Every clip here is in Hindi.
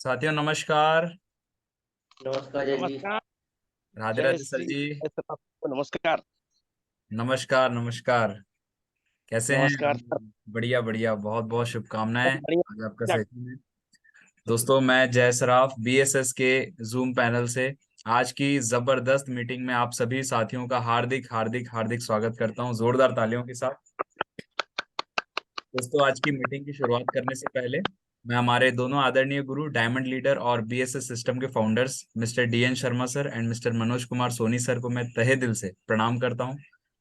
साथियों नमस्कार। नमस्कार जय जी। नमस्कार। राधे जय राधे सर श्री जी। जय श्री राम। नमस्कार। नमस्कार नमस्कार। कैसे हैं नमस्कार आप? सर। बढ़िया बढ़िया, बहुत बहुत शुभकामनाएं बहुत बढ़िया। आज आपका क्या- सेशन है। दोस्तों मैं जय सराफ बीएसएस के जूम पैनल से आज की जबरदस्त मीटिंग में आप सभी साथियों का हार्दिक हार्दिक हार्दिक स्वागत करता हूं जोरदार तालियों के साथ। दोस्तों आज की मीटिंग की शुरुआत करने से पहले मैं हमारे दोनों आदरणीय गुरु डायमंड लीडर और बीएसएस सिस्टम के founders mister DN Sharma sir and mister Manoj Kumar Soni sir को मैं तहे दिल से प्रणाम करता हूं।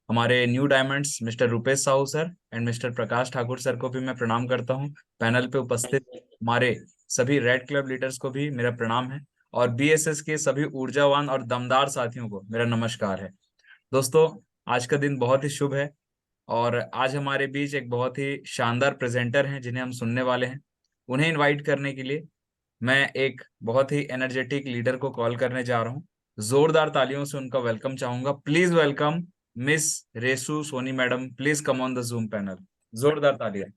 हमारे new diamonds mister Rupesh Sahu sir and mister Prakash Thakur sir को भी मैं प्रणाम करता हूं। पैनल पे उपस्थित हमारे सभी रेड क्लब लीडर्स को भी मेरा प्रणाम है और बीएसएस के सभी ऊर्जावान और दमदार साथियों को मेरा नमस्कार है। दोस्तों आज का दिन बहुत ही शुभ है और आज हमारे बीच एक बहुत ही शानदार प्रेजेंटर हैं जिन्हें हम सुनने वाले हैं। उन्हें इनवाइट करने के लिए मैं एक बहुत ही एनर्जेटिक लीडर को कॉल करने जा रहा हूँ। जोरदार तालियों से उनका वेलकम चाहूंगा। Please welcome miss Resu Soni madam, please come on the Zoom panel. जोरदार तालियां।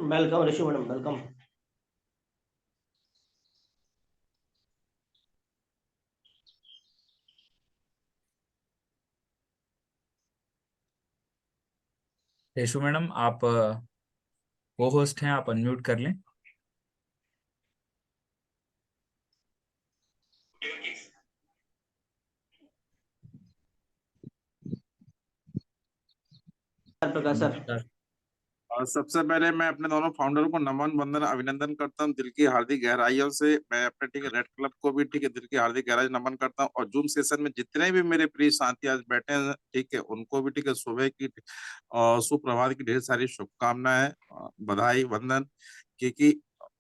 Welcome Rishi madam, welcome. Resu madam आप को होस्ट हैं, आप अनम्यूट कर लें। प्रकाश सर। नमस्कार। और सबसे पहले मैं अपने दोनों फाउंडर को नमन वंदन अभिनंदन करता हूँ दिल की हार्दिक गहराइयों से। मैं अपने रेड क्लब को भी दिल की हार्दिक गहराई से नमन करता हूँ और जूम सेशन में जितने भी मेरे प्रिय साथी आज बैठे हैं उनको भी सुबह की और सुप्रभात की ढेर सारी शुभकामनाएं, बधाई वंदन। क्योंकि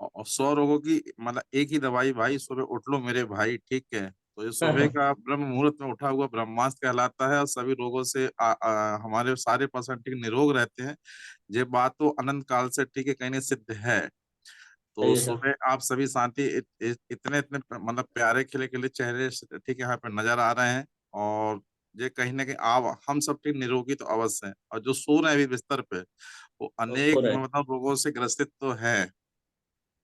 100 रोगों की मतलब एक ही दवाई भाई, सुबह उठ लो मेरे भाई। ठीक है, तो ये सुबह का ब्रह्म मुहूर्त में उठा हुआ ब्रह्मास्त्र कहलाता है और सभी रोगों से हमारे सारे पर्सन निरोग रहते हैं। ये बात तो अनंत काल से कहीं नहीं सिद्ध है। तो सही है सर। सुबह आप सभी साथी इतने इतने मतलब प्यारे खिले खिले चेहरे से यहाँ पे नजर आ रहे हैं। और ये कहीं ना कहीं आप हम सब निरोगी तो अवश्य हैं, और जो सो रहे हैं अभी बिस्तर पे वो सो अनेक रहे। मतलब रोगों से ग्रसित तो है।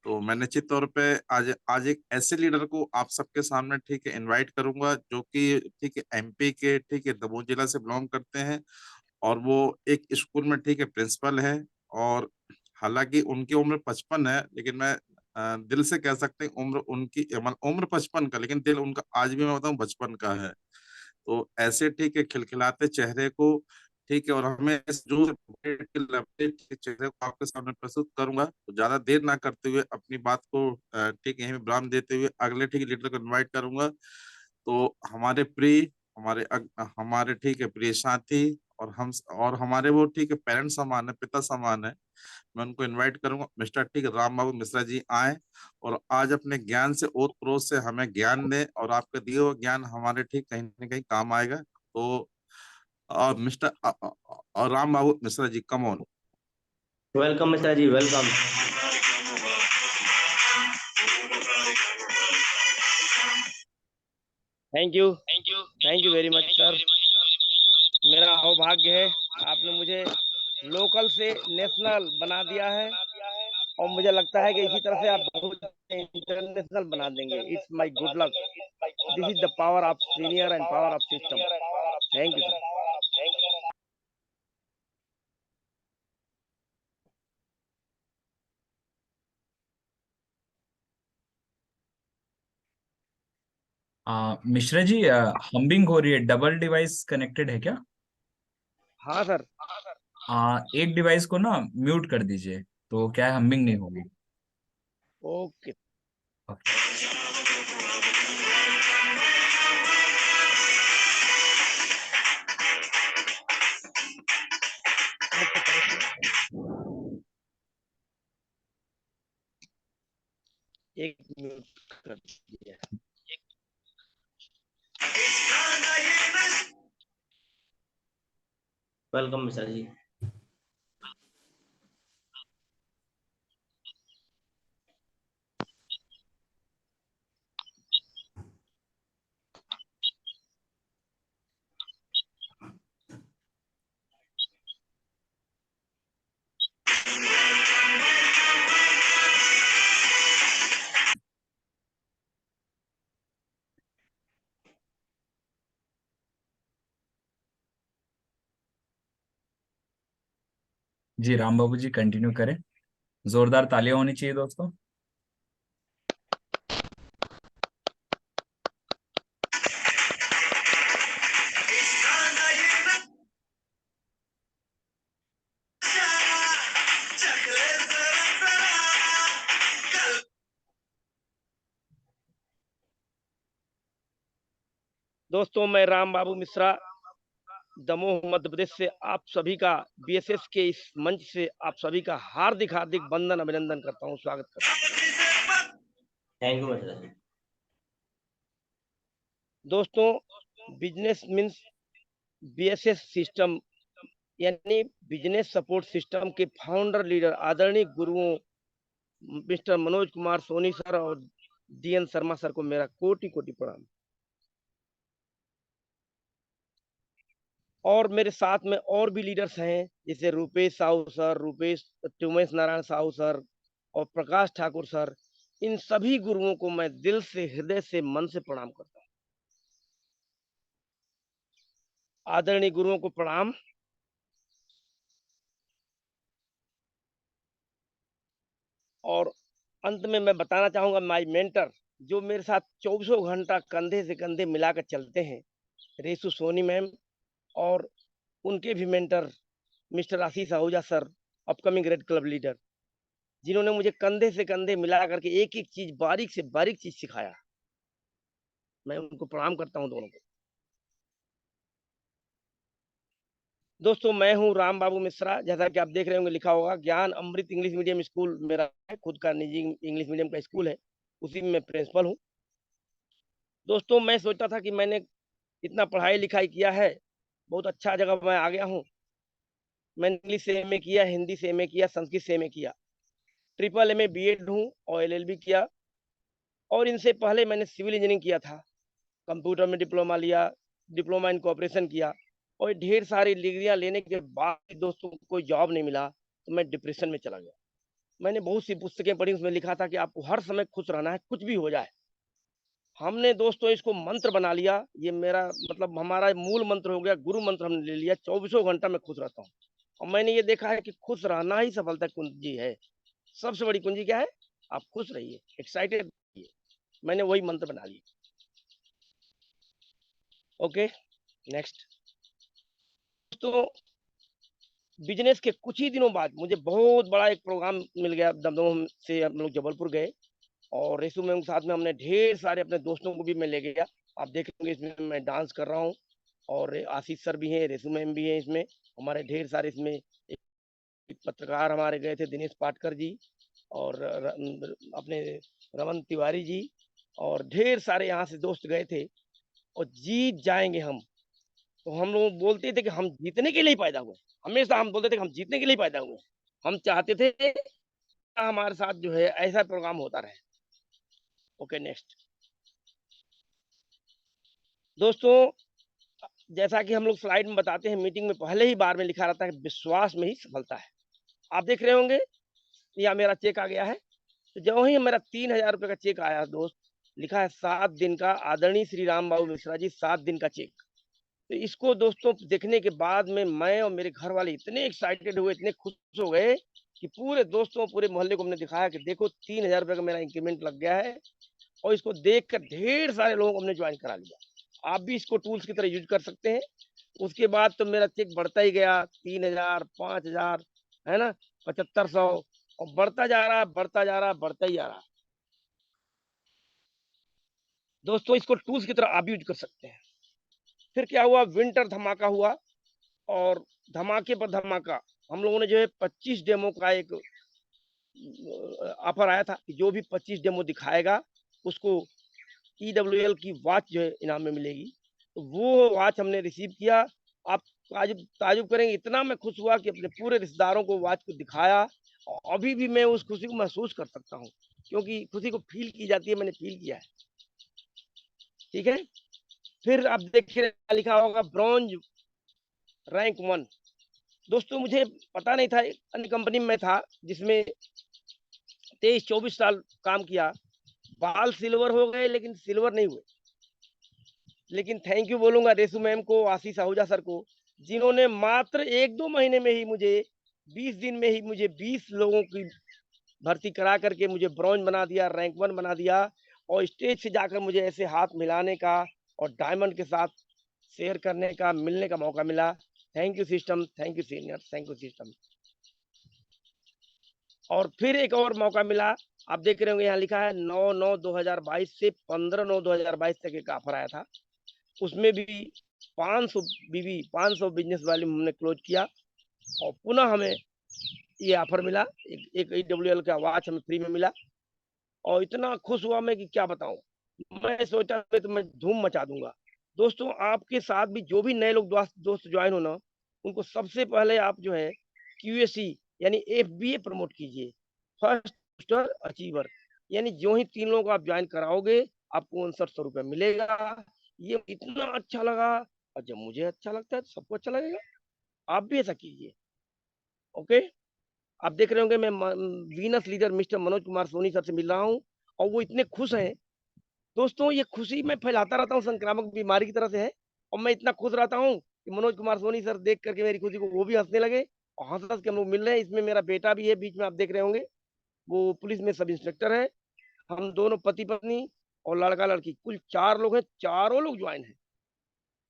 तो मैं निश्चित तौर पे आज आज एक ऐसे लीडर को आप सबके सामने इनवाइट करूंगा जो कि एमपी के दमोह जिला से बिलोंग करते हैं। और वो एक स्कूल में प्रिंसिपल है। और हालांकि उनकी उम्र 55 है, लेकिन मैं दिल से कह सकते हैं उम्र उनकी मतलब उम्र 55 का, लेकिन दिल उनका आज भी मैं बताऊं बचपन का है। तो ऐसे खिलखिलाते चेहरे को और हमें इस जो चेहरे को आपके सामने प्रस्तुत करूंगा। तो ज्यादा देर ना करते हुए अपनी बात को यहीं विराम देते हुए अगले लीडर को इनवाइट करूंगा। तो हमारे प्रिय हमारे प्रिय साथी और हम और हमारे वो पेरेंट्स समान है, पिता समान है। मैं उनको इनवाइट करूंगा, मिस्टर राम बाबू मिश्रा जी आए और आज अपने ज्ञान से ओत प्रोत से हमें ज्ञान दें और आपका दिए हुए ज्ञान हमारे कहीं ना कहीं काम आएगा। तो मिस्टर और Ram Babu Mishra ji, come on. Welcome Mishra ji, welcome. Thank you very much sir. मेरा सौभाग्य है, आपने मुझे लोकल से नेशनल बना दिया है और मुझे लगता है कि इसी तरह से आप बहुत इंटरनेशनल बना देंगे। It's my good luck. This is the power of senior and power of system. Thank you sir. Mishra ji हम्बिंग हो रही है, डबल डिवाइस कनेक्टेड है क्या? हाँ सर। एक डिवाइस को ना म्यूट कर दीजिए तो क्या है, हम्बिंग नहीं होगी। ओके। एक मिनट कर दीजिए। वेलकम मिश्रा जी। जी राम बाबू जी कंटिन्यू करें। जोरदार तालियां होनी चाहिए दोस्तों। दोस्तों, मैं राम बाबू मिश्रा दमोह मध्य प्रदेश से आप सभी का बीएसएस के इस मंच से आप सभी का हार्दिक हार्दिक वंदन अभिनंदन करता हूं, स्वागत करता हूं। Thank you Mishra ji. दोस्तों, बिजनेस मीन्स बीएसएस सिस्टम यानी बिजनेस सपोर्ट सिस्टम के फाउंडर लीडर आदरणीय गुरुओं मिस्टर मनोज कुमार सोनी सर और डीएन शर्मा सर को मेरा कोटि कोटि प्रणाम। और मेरे साथ में और भी लीडर्स हैं, जैसे रूपेश साहू सर, उमेश नारायण साहू सर और प्रकाश ठाकुर सर। इन सभी गुरुओं को मैं दिल से, हृदय से, मन से प्रणाम करता हूँ। आदरणीय गुरुओं को प्रणाम। और अंत में मैं बताना चाहूंगा, माय मेंटर जो मेरे साथ 24 घंटा कंधे से कंधे मिलाकर चलते हैं, रेसु सोनी मैम, और उनके भी mentor mister Ashish Ahuja sir, upcoming red club leader, जिन्होंने मुझे कंधे से कंधे मिला करके एक एक चीज, बारीक से बारीक चीज सिखाया। मैं उनको प्रणाम करता हूं दोनों को। दोस्तों, मैं हूं राम बाबू मिश्रा, जैसा कि आप देख रहे होंगे लिखा होगा, ज्ञान अमृत इंग्लिश मीडियम स्कूल मेरा है, खुद का निजी इंग्लिश मीडियम का स्कूल है, उसी में मैं प्रिंसिपल हूँ। दोस्तों, मैं सोचता था कि मैंने इतना पढ़ाई लिखाई किया है, बहुत अच्छा जगह मैं आ गया हूँ। मैंने इंग्लिश से एमए किया, हिंदी से एमए किया, संस्कृत से एमए किया, ट्रिपल एमए बीएड हूँ और एलएलबी किया। और इनसे पहले मैंने सिविल इंजीनियरिंग किया था, कंप्यूटर में डिप्लोमा लिया, डिप्लोमा इन कोऑपरेशन किया, और ढेर सारी डिग्रियां लेने के बाद दोस्तों कोई जॉब नहीं मिला, तो मैं डिप्रेशन में चला गया। मैंने बहुत सी पुस्तकें पढ़ी, उसमें लिखा था कि आपको हर समय खुश रहना है, कुछ भी हो जाए। हमने दोस्तों इसको मंत्र बना लिया, ये मेरा मतलब हमारा मूल मंत्र हो गया, गुरु मंत्र हमने ले लिया। 24 घंटा मैं खुश रहता हूँ, और मैंने ये देखा है कि खुश रहना ही सफलता की कुंजी है। सबसे बड़ी कुंजी क्या है? आप खुश रहिए, एक्साइटेड रहिए। मैंने वही मंत्र बना लिया। Okay, next. दोस्तों, बिजनेस के कुछ ही दिनों बाद मुझे बहुत बड़ा एक प्रोग्राम मिल गया। दमदम से हम लोग जबलपुर गए, और रेसू मैम के साथ में हमने ढेर सारे अपने दोस्तों को भी मैं ले गया। आप देखेंगे इसमें मैं डांस कर रहा हूँ, और आशीष सर भी हैं, रेसू मैम भी हैं इसमें, हमारे ढेर सारे इसमें एक पत्रकार हमारे गए थे, दिनेश पाटकर जी, और अपने रमन तिवारी जी, और ढेर सारे यहाँ से दोस्त गए थे। और जीत जाएंगे हम, तो हम लोग बोलते थे कि हम जीतने के लिए पैदा हुए। हमेशा हम बोलते थे कि हम जीतने के लिए पैदा हुए। हम चाहते थे हमारे साथ जो है ऐसा प्रोग्राम होता रहे। Okay, next. दोस्तों, जैसा कि हम लोग स्लाइड में बताते हैं, मीटिंग में पहले ही बार में लिखा रहता है कि विश्वास में ही सफलता है। आप देख रहे होंगे, या मेरा चेक आ गया है, तो जो ही मेरा 3000 रुपए का चेक आया दोस्त, लिखा है 7 दिन का, आदरणीय श्री राम बाबू मिश्रा जी, 7 दिन का चेक। तो इसको दोस्तों देखने के बाद में मैं और मेरे घर वाले इतने एक्साइटेड हुए, इतने खुश हो गए कि पूरे दोस्तों, पूरे मोहल्ले को हमने दिखाया कि देखो 3000 रुपए का मेरा इंक्रीमेंट लग गया है। और इसको देखकर ढेर सारे लोगों को हमने ज्वाइन करा लिया। आप भी इसको टूल्स की तरह यूज कर सकते हैं। उसके बाद तो मेरा चेक बढ़ता ही गया, 3000, 5000, है ना, 7500, और बढ़ता जा रहा, बढ़ता जा रहा, बढ़ता ही जा रहा। दोस्तों, इसको टूल्स की तरह आप यूज कर सकते हैं। फिर क्या हुआ, विंटर धमाका हुआ, और धमाके पर धमाका। हम लोगों ने जो है 25 डेमो का एक ऑफर आया था कि जो भी 25 डेमो दिखाएगा उसको EWL की वॉच जो है इनाम में मिलेगी। तो वो वॉच हमने रिसीव किया। आप ताजुब करेंगे, इतना मैं खुश हुआ कि अपने पूरे रिश्तेदारों को वॉच को दिखाया, और अभी भी मैं उस खुशी को महसूस कर सकता हूँ, क्योंकि खुशी को फील की जाती है, मैंने फील किया है। ठीक है, फिर आप देखिए लिखा होगा ब्रॉन्ज रैंक 1। दोस्तों, मुझे पता नहीं था, अन्य कंपनी में था जिसमें 23-24 साल काम किया, बाल सिल्वर हो गए लेकिन सिल्वर नहीं हुए। लेकिन थैंक यू बोलूंगा रेसू मैम को, आशीष आहूजा सर को, जिन्होंने मात्र 1-2 महीने में ही मुझे 20 दिन में ही मुझे 20 लोगों की भर्ती करा करके मुझे ब्रॉन्ज बना दिया, रैंक 1 बना दिया और स्टेज से जाकर मुझे ऐसे हाथ मिलाने का और डायमंड के साथ शेयर करने का, मिलने का मौका मिला। Thank you system, thank you senior, thank you system. और फिर एक और मौका मिला, आप देख रहे होंगे यहाँ लिखा है 9/9/2022 से 15/9/2022 तक एक ऑफर आया था। उसमें भी 500 बीवी 500 बिजनेस वैल्यू हमने क्लोज किया और पुनः हमें ये ऑफर मिला, एक EWL का वॉच हमें फ्री में मिला और इतना खुश हुआ मैं कि क्या बताऊं। मैं सोचा तो मैं धूम मचा दूंगा। दोस्तों आपके साथ भी जो भी नए लोग दोस्त ज्वाइन हो ना, उनको सबसे पहले आप जो है QAC यानी FBA प्रमोट कीजिए, फर्स्ट बूस्टर अचीवर। यानी जो ही 3 लोगों को आप ज्वाइन कराओगे आपको 5900 रुपये मिलेगा। ये इतना अच्छा लगा और जब मुझे अच्छा लगता है तो सबको अच्छा लगेगा। आप भी ऐसा कीजिए। ओके, आप देख रहे होंगे मैं Venus leader mister Manoj Kumar Soni sir से मिल रहा हूँ और वो इतने खुश हैं। दोस्तों ये खुशी मैं फैलाता रहता हूँ, संक्रामक बीमारी की तरह से है और मैं इतना खुश रहता हूँ कि मनोज कुमार सोनी सर देख करके मेरी खुशी को वो भी हंसने लगे और हंस हंस के हम लोग मिल रहे हैं। इसमें मेरा बेटा भी है बीच में, आप देख रहे होंगे, वो पुलिस में सब इंस्पेक्टर है। हम दोनों पति पत्नी और लड़का लड़की कुल 4 लोग हैं, चारों लोग ज्वाइन है।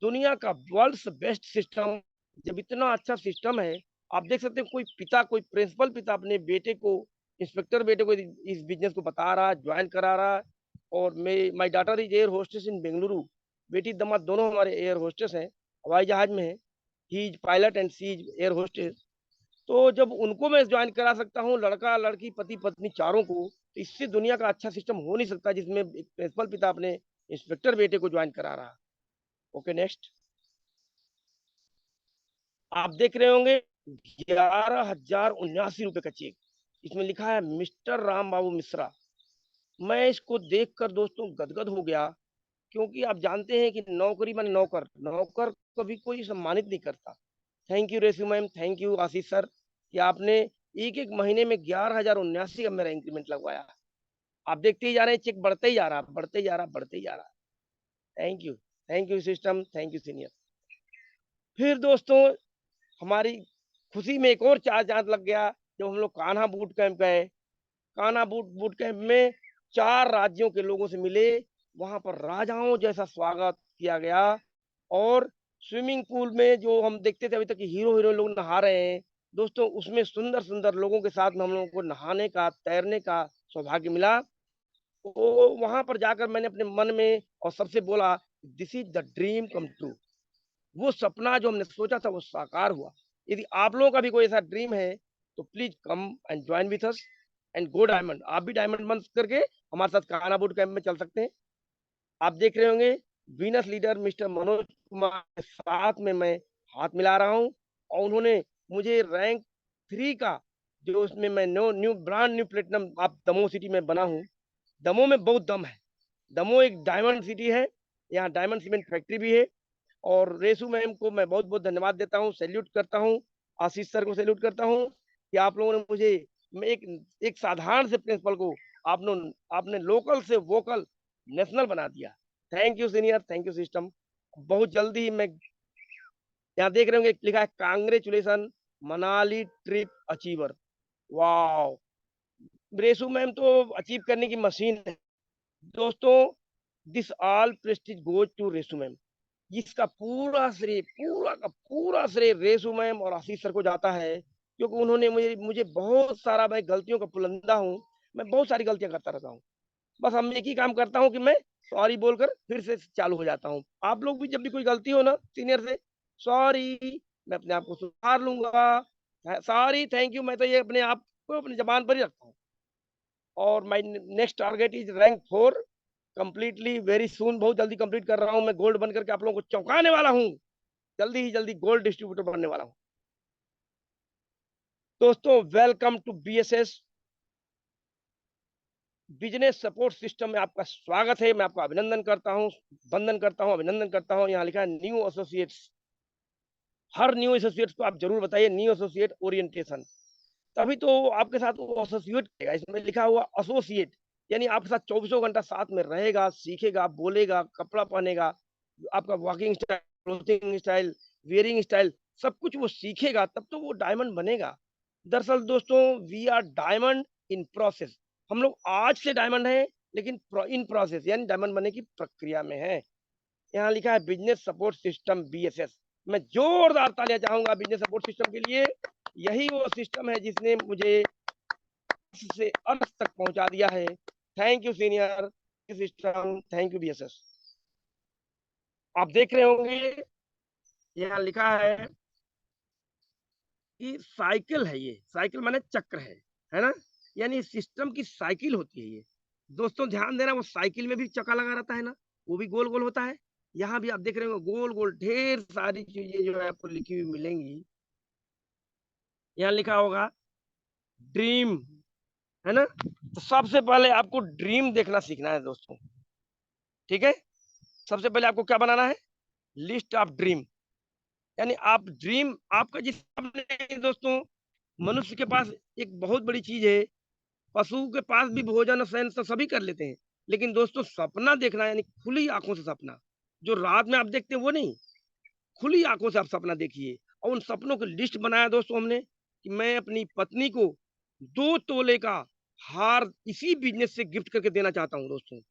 दुनिया का वर्ल्ड्स बेस्ट सिस्टम, जब इतना अच्छा सिस्टम है, आप देख सकते हैं कोई पिता, कोई प्रिंसिपल पिता अपने बेटे को, इंस्पेक्टर बेटे को इस बिजनेस को बता रहा है, ज्वाइन करा रहा है। और my daughter is air hostess in Bengaluru. बेटी दामाद दोनों हमारे एयर होस्टेस हैं, हवाई जहाज में है। He is pilot and she is air hostess. तो जब उनको मैं ज्वाइन करा सकता हूँ, लड़का लड़की पति पत्नी चारों को, तो इससे दुनिया का अच्छा सिस्टम हो नहीं सकता जिसमें एक प्रिंसिपल पिता अपने इंस्पेक्टर बेटे को ज्वाइन करा रहा है। ओके नेक्स्ट, आप देख रहे होंगे 11,079 रुपए का चेक, इसमें लिखा है मिस्टर राम बाबू मिश्रा। मैं इसको देखकर दोस्तों गदगद हो गया, क्योंकि आप जानते हैं कि नौकरी माने नौकर, नौकर कभी कोई सम्मानित नहीं करता। Thank you Reshu ma'am, thank you Ashish sir कि आपने एक एक महीने में 11,079 का मेरा इंक्रीमेंट लगवाया। आप देखते ही जा रहे हैं, चेक बढ़ते ही जा रहा, बढ़ते ही जा रहा, बढ़ते ही जा रहा। Thank you system, thank you senior. फिर दोस्तों हमारी खुशी में एक और चार चांद लग गया जब हम लोग कान्हा बूट कैंप गए। कान्हा बूट कैंप में 4 राज्यों के लोगों से मिले, वहां पर राजाओं जैसा स्वागत किया गया और स्विमिंग पूल में जो हम देखते थे अभी तक हीरो हीरो लोग नहा रहे हैं, दोस्तों उसमें सुंदर सुंदर लोगों के साथ में हम लोगों को नहाने का, तैरने का सौभाग्य मिला। तो वहां पर जाकर मैंने अपने मन में और सबसे बोला, this is the dream come true. वो सपना जो हमने सोचा था वो साकार हुआ। यदि आप लोगों का भी कोई ऐसा ड्रीम है तो please come and join with us and go diamond. आप भी डायमंड बन करके हमारे साथ कान्हा बूट कैंप में चल सकते हैं। आप देख रहे होंगे Venus leader mister Manoj Kumar के साथ में मैं हाथ मिला रहा हूं और उन्होंने मुझे रैंक 3 का, जो उसमें मैं न्यू ब्रांड न्यू प्लेटिनम, आप दमोह सिटी में बना हूं। दमोह में बहुत दम है, दमोह एक डायमंड सिटी है, यहाँ डायमंड सीमेंट फैक्ट्री भी है। और रेसू मैम को मैं बहुत बहुत धन्यवाद देता हूँ, सैल्यूट करता हूँ। आशीष सर को सैल्यूट करता हूँ कि आप लोगों ने मुझे, मैं एक साधारण से प्रिंसिपल को आपने लोकल से वोकल नेशनल बना दिया। Thank you senior, thank you system. बहुत जल्दी मैं, यहाँ देख रहे होंगे लिखा है कांग्रेचुलेसन मनाली ट्रिप अचीवर। वाह, रेसू मैम तो अचीव करने की मशीन है दोस्तों। This all prestige goes to Resu ma'am. जिसका पूरा का पूरा श्रेय रेसू मैम और आशीष सर को जाता है, क्योंकि उन्होंने मुझे बहुत सारा, मैं गलतियों का पुलंदा हूँ, मैं बहुत सारी गलतियां करता रहता हूँ। बस हम एक ही काम करता हूँ कि मैं सॉरी बोलकर फिर से चालू हो जाता हूँ। आप लोग भी जब भी कोई गलती हो ना सीनियर से, सॉरी, मैं अपने आप को सुधार लूंगा, सॉरी, थैंक यू, मैं तो ये अपने आप को अपनी जबान पर ही रखता हूँ। और my next target is rank 4 completely very soon. बहुत जल्दी कंप्लीट कर रहा हूँ मैं, गोल्ड बनकर के आप लोगों को चौंकाने वाला हूँ। जल्दी ही जल्दी गोल्ड डिस्ट्रीब्यूटर बनने वाला हूँ। दोस्तों welcome to BSS business support system में आपका स्वागत है। मैं आपका अभिनंदन करता हूँ, वंदन करता हूँ, अभिनंदन करता हूँ। यहाँ लिखा है न्यू एसोसिएट्स। हर न्यू एसोसिएट्स को आप जरूर बताइए न्यू एसोसिएट ओरिएंटेशन, तभी तो आपके साथ वो एसोसिएट करेगा। इसमें लिखा हुआ एसोसिएट यानी आपके साथ 24 घंटा साथ में रहेगा, सीखेगा, बोलेगा, कपड़ा पहनेगा, आपका walking style, clothing style, wearing style, सब कुछ वो सीखेगा, तब तो वो डायमंड बनेगा। दरअसल दोस्तों we are diamond in process. हम लोग आज से डायमंड हैं, लेकिन इन प्रोसेस यानी डायमंड बनने की प्रक्रिया में है। यहाँ लिखा है बिजनेस सपोर्ट सिस्टम बीएसएस। मैं जोरदार तालियां चाहूंगा बिजनेस सपोर्ट सिस्टम के लिए। यही वो सिस्टम है जिसने मुझे से अर्थ तक पहुंचा दिया है। Thank you senior system, thank you BSS. आप देख रहे होंगे यहाँ लिखा है कि साइकिल है, ये साइकिल माने चक्र है ना? यानी सिस्टम की साइकिल होती है ये। दोस्तों ध्यान देना, वो साइकिल में भी चक्का लगा रहता है ना, वो भी गोल गोल होता है। यहाँ भी आप देख रहे हो गोल गोल ढेर सारी चीजें जो है आपको लिखी हुई मिलेंगी। यहाँ लिखा होगा ड्रीम, है ना? तो सबसे पहले आपको ड्रीम देखना सीखना है दोस्तों, ठीक है? सबसे पहले आपको क्या बनाना है? List of dream. यानी आप ड्रीम आपका जिस सामने दोस्तों, मनुष्य के पास एक बहुत बड़ी चीज है। पशु के पास भी भोजन शयन तो सभी कर लेते हैं, लेकिन दोस्तों सपना देखना यानी खुली आंखों से सपना, जो रात में आप देखते हैं वो नहीं, खुली आंखों से आप सपना देखिए। और उन सपनों की लिस्ट बनाया दोस्तों हमने कि मैं अपनी पत्नी को 2 तोले का हार इसी बिजनेस से गिफ्ट करके देना चाहता हूँ दोस्तों।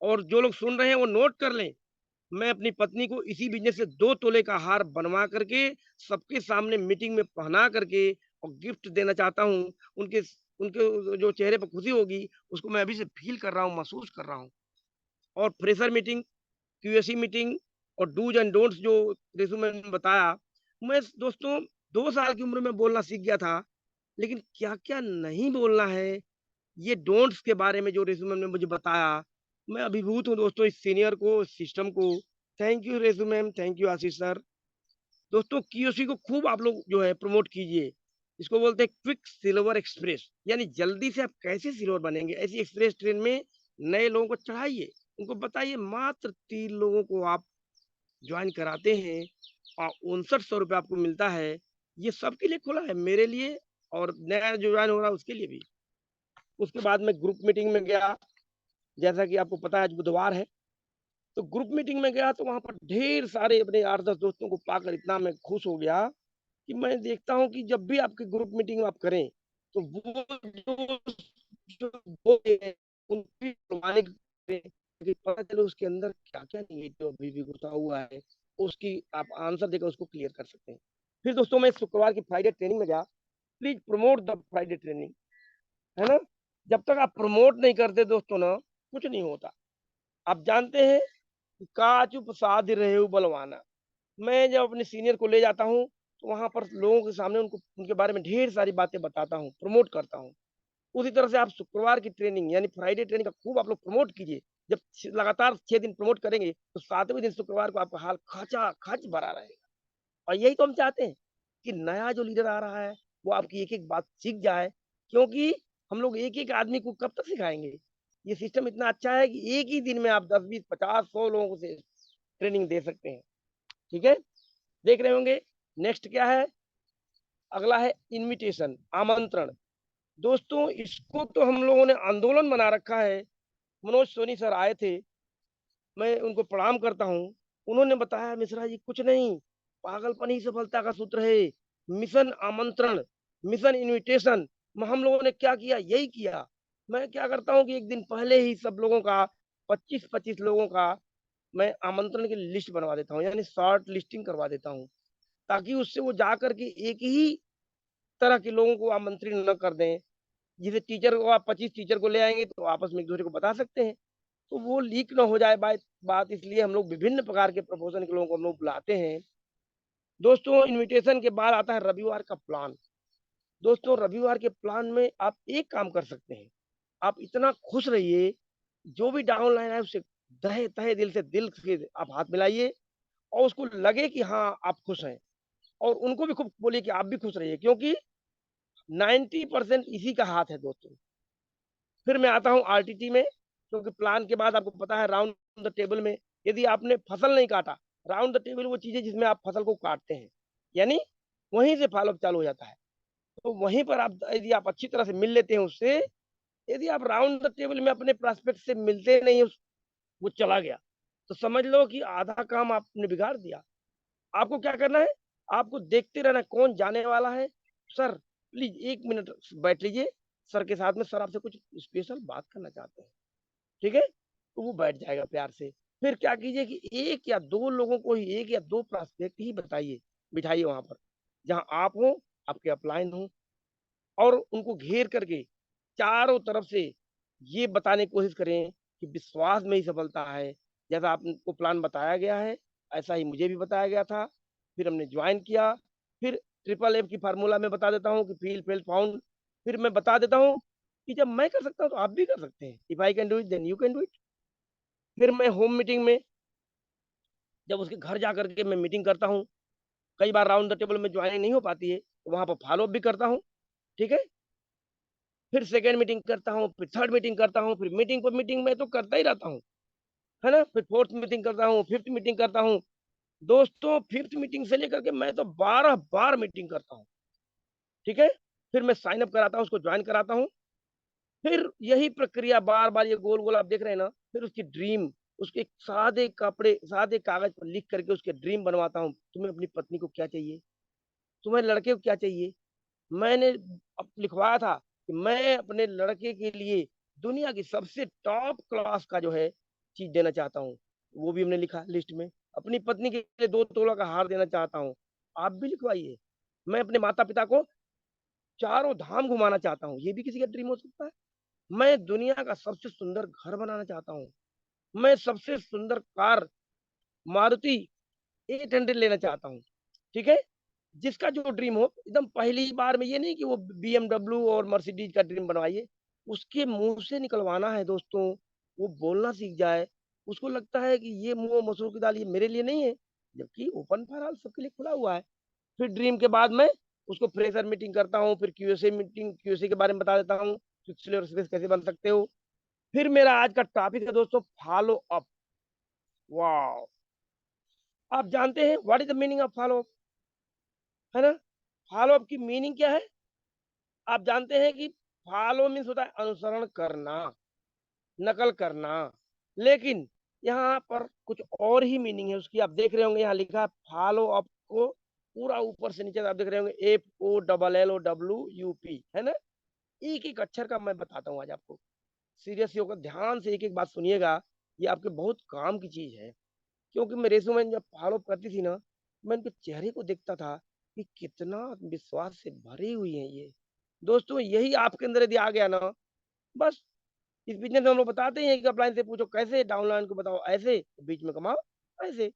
और जो लोग सुन रहे हैं वो नोट कर लें, मैं अपनी पत्नी को इसी बिजनेस से 2 तोले का हार बनवा करके सबके सामने मीटिंग में पहना करके और गिफ्ट देना चाहता हूँ। उनके उनके जो चेहरे पर खुशी होगी उसको मैं अभी से फील कर रहा हूँ, महसूस कर रहा हूँ। और फ्रेशर मीटिंग, क्यूएसी मीटिंग और डूज एंड डोंट्स जो रिज्यूमे में बताया, मैं दोस्तों 2 साल की उम्र में बोलना सीख गया था, लेकिन क्या-क्या नहीं बोलना है, ये डोंट्स के बारे में जो रिज्यूमे ने मुझे बताया, मैं अभिभूत हूँ दोस्तों इस सीनियर को, इस सिस्टम को। Thank you resume, thank you Ashish sir. दोस्तों क्यूओसी को खूब आप लोग जो है प्रमोट कीजिए। इसको बोलते हैं क्विक सिल्वर एक्सप्रेस, यानी जल्दी से आप कैसे सिल्वर बनेंगे, ऐसी एक्सप्रेस ट्रेन में नए लोगों को चढ़ाइए। उनको बताइए मात्र 3 लोगों को आप जॉइन कराते हैं और 5900 रुपये आपको मिलता है। ये सबके लिए खुला है, मेरे लिए और नया जो जॉइन हो रहा है उसके लिए भी। उसके बाद में ग्रुप मीटिंग में गया, जैसा कि आपको पता है आज बुधवार है, तो ग्रुप मीटिंग में गया तो वहाँ पर ढेर सारे अपने 8-10 दोस्तों को पाकर इतना मैं खुश हो गया कि मैं देखता हूँ कि जब भी आपकी ग्रुप मीटिंग आप करें, तो वो जो जो बोले हैं, उनकी प्रमाणिक करें, कि पता चले उसके अंदर क्या-क्या नेगेटिव अभी भी घुसा हुआ है, उसकी आप आंसर देकर उसको क्लियर कर सकते हैं। फिर दोस्तों मैं शुक्रवार की फ्राइडे ट्रेनिंग में गया, please promote the Friday training, है ना? जब तक आप प्रमोट नहीं करते दोस्तों ना, कुछ नहीं होता। आप जानते हैं कि काचुप साध रहेउ बलवाना। मैं जब अपने सीनियर को ले जाता हूँ, तो वहाँ पर लोगों के सामने उनको उनके बारे में ढेर सारी बातें बताता हूँ, प्रमोट करता हूँ। उसी तरह से आप शुक्रवार की ट्रेनिंग यानी फ्राइडे ट्रेनिंग का खूब आप लोग प्रमोट कीजिए। जब लगातार 6 दिन प्रमोट करेंगे, तो 7वें दिन शुक्रवार को आपका हाल खचाखच भरा रहेगा। और यही तो हम चाहते हैं कि नया जो लीडर आ रहा है, वो आपकी एक-एक बात सीख जाए, क्योंकि हम लोग एक-एक आदमी को कब तक सिखाएँगे? ये सिस्टम इतना अच्छा है कि एक ही दिन में आप 10, 20, 50, 100 लोगों को से ट्रेनिंग दे सकते हैं। ठीक है? देख रहे होंगे नेक्स्ट क्या है? अगला है इन्विटेशन, आमंत्रण। दोस्तों इसको तो हम लोगों ने आंदोलन बना रखा है। मनोज सोनी सर आए थे, मैं उनको प्रणाम करता हूँ। उन्होंने बताया मिश्रा जी कुछ नहीं, पागलपन ही सफलता का सूत्र है। मिशन आमंत्रण, मिशन इन्विटेशन, हम लोगों ने क्या किया? यही किया। मैं क्या करता हूँ कि एक दिन पहले ही सब लोगों का 25-25 लोगों का मैं आमंत्रण की लिस्ट बनवा देता हूँ, यानी शॉर्ट लिस्टिंग करवा देता हूँ, ताकि उससे वो जाकर के एक ही तरह के लोगों को आमंत्रित न कर दें। जैसे टीचर को आप 25 टीचर को ले आएँगे तो आपस में एक-दूसरे को बता सकते हैं। तो वो लीक ना हो जाए बात बात इसलिए हम लोग विभिन्न प्रकार के प्रपोज़न के लोगों को हम लोग बुलाते हैं। दोस्तों इन्विटेशन के बाद आता है रविवार का प्लान। दोस्तों रविवार के प्लान में आप एक काम कर सकते हैं। आप इतना खुश रहिए, जो भी डाउनलाइन है उससे तहे तहे दिल से आप हाथ मिलाइए और उसको लगे कि हाँ, आप खुश हैं और उनको भी खूब बोलिए कि आप भी खुश रहिए, क्योंकि 90% इसी का हाथ है दोस्तों। फिर मैं आता हूँ आरटीटी में, क्योंकि प्लान के बाद आपको पता है राउंड द टेबल में यदि आपने फसल नहीं काटा, राउंड द टेबल वो चीज़ है जिसमें आप फसल को काटते हैं, यानी वहीं से फ़ॉलो-अप चालू हो जाता है। तो वहीं पर आप यदि आप अच्छी तरह से मिल लेते हैं उससे, यदि आप राउंड द टेबल में अपने प्रॉस्पेक्ट से मिलते नहीं हैं, वो चला गया, तो समझ लो कि आधा काम आपने बिगाड़ दिया। आपको क्या करना है? आपको देखते रहना कौन जाने वाला है। सर प्लीज 1 मिनट बैठ लीजिए सर के साथ में, सर आपसे कुछ स्पेशल बात करना चाहते हैं, ठीक है? तो वो बैठ जाएगा प्यार से। फिर क्या कीजिए कि 1 या 2 लोगों को ही, 1 या 2 प्रोस्पेक्ट ही बताइए, बिठाइए वहाँ पर, जहाँ आप हो, आपके अपलाइन हो, और उनको घेर करके चारों तरफ से ये बताने की कोशिश करें कि विश्वास में ही सफलता है। जैसा आपको प्लान बताया गया है, ऐसा ही मुझे भी बताया गया था। फिर हमने जॉइन किया। फिर ट्रिपल एफ की फार्मूला मैं बता देता हूँ कि फील, फेल, फाउंड। फिर मैं बता देता हूँ कि जब मैं कर सकता हूँ, तो आप भी कर सकते हैं। If I can do it, then you can do it. फिर मैं होम मीटिंग में जब उसके घर जा कर के मैं मीटिंग करता हूँ, कई बार राउंड द टेबल में ज्वाइनिंग नहीं हो पाती है, तो वहाँ पर फॉलो अप भी करता हूँ, ठीक है? फिर सेकंड मीटिंग करता हूँ, फिर थर्ड मीटिंग करता हूँ, फिर मीटिंग पर मीटिंग में तो करता ही रहता हूँ, है ना? फिर फोर्थ मीटिंग करता हूँ, फिफ्थ मीटिंग करता हूँ। दोस्तों, फिफ्थ मीटिंग से लेकर के मैं तो 12 बार मीटिंग करता हूँ, ठीक है? फिर मैं साइन अप कराता हूँ, उसको ज्वाइन कराता हूँ। फिर यही प्रक्रिया बार-बार, ये गोल-गोल आप देख रहे हैं ना, फिर उसकी ड्रीम, उसके सादे कपड़े, सादे कागज़ पर लिख करके उसके ड्रीम बनवाता हूँ। तुम्हें अपनी पत्नी को क्या चाहिए? तुम्हें लड़के को क्या चाहिए? मैंने लिखवाया था कि मैं अपने लड़के के लिए दुनिया की सबसे टॉप क्लास का जो है चीज़ देना चाहता हूँ। वो भी हमने लिखा लिस्ट में। अपनी पत्नी के लिए 2 तोला का हार देना चाहता हूँ। आप भी लिखवाइए। मैं अपने माता-पिता को चारों धाम घुमाना चाहता हूँ। ये भी किसी का ड्रीम हो सकता है। मैं दुनिया का सबसे सुंदर घर बनाना चाहता हूँ। मैं सबसे सुंदर कार मारुति 800 लेना चाहता हूँ। ठीक है? जिसका जो ड्रीम हो, एकदम पहली बार में, ये नहीं कि वो बीएमडब्ल्यू और मर्सिडीज का ड्रीम बनवाइए। उसके मुँह से निकलवाना है दोस्तों, वो बोलना सीख जाए। उसको लगता है कि ये मुँह और मसूर की दाल ये मेरे लिए नहीं है, जबकि ओपन फॉर ऑल सबके लिए खुला हुआ है। फिर ड्रीम के बाद मैं उसको फ्रेशर मीटिंग करता हूँ, फिर क्यूएसए मीटिंग, क्यूएसए के बारे में बता देता हूँ, पिछले और सर्विस कैसे बन सकते हो। फिर मेरा आज का टॉपिक है दोस्तों, फॉलो अप। वॉव! आप जानते हैं what is the meaning of follow up, है ना? फॉलो अप की मीनिंग क्या है? आप जानते हैं कि फॉलो मीन्स होता है अनुसरण करना, नकल करना। लेकिन यहाँ पर कुछ और ही मीनिंग है उसकी। आप देख रहे होंगे यहाँ लिखा है फॉलो अप को, पूरा ऊपर से नीचे तक आप देख रहे होंगे FOLLOWUP, है ना? एक-एक अक्षर का मैं बताता हूँ आज आपको। सीरियसली होकर ध्यान से एक-एक बात सुनिएगा, ये आपके बहुत काम की चीज़ है। क्योंकि मैं रेसुमेन जब फॉलो अप करती थी ना, मैं उनके चेहरे को देखता था कि कितना विश्वास से भरी हुई हैं ये। दोस्तों, यही आपके अंदर यदि आ गया ना, बस इस बिज़नेस में हम लोग बताते हैं कि अपलाइन से पूछो कैसे, डाउनलाइन को बताओ ऐसे, बीच में कमाओ ऐसे।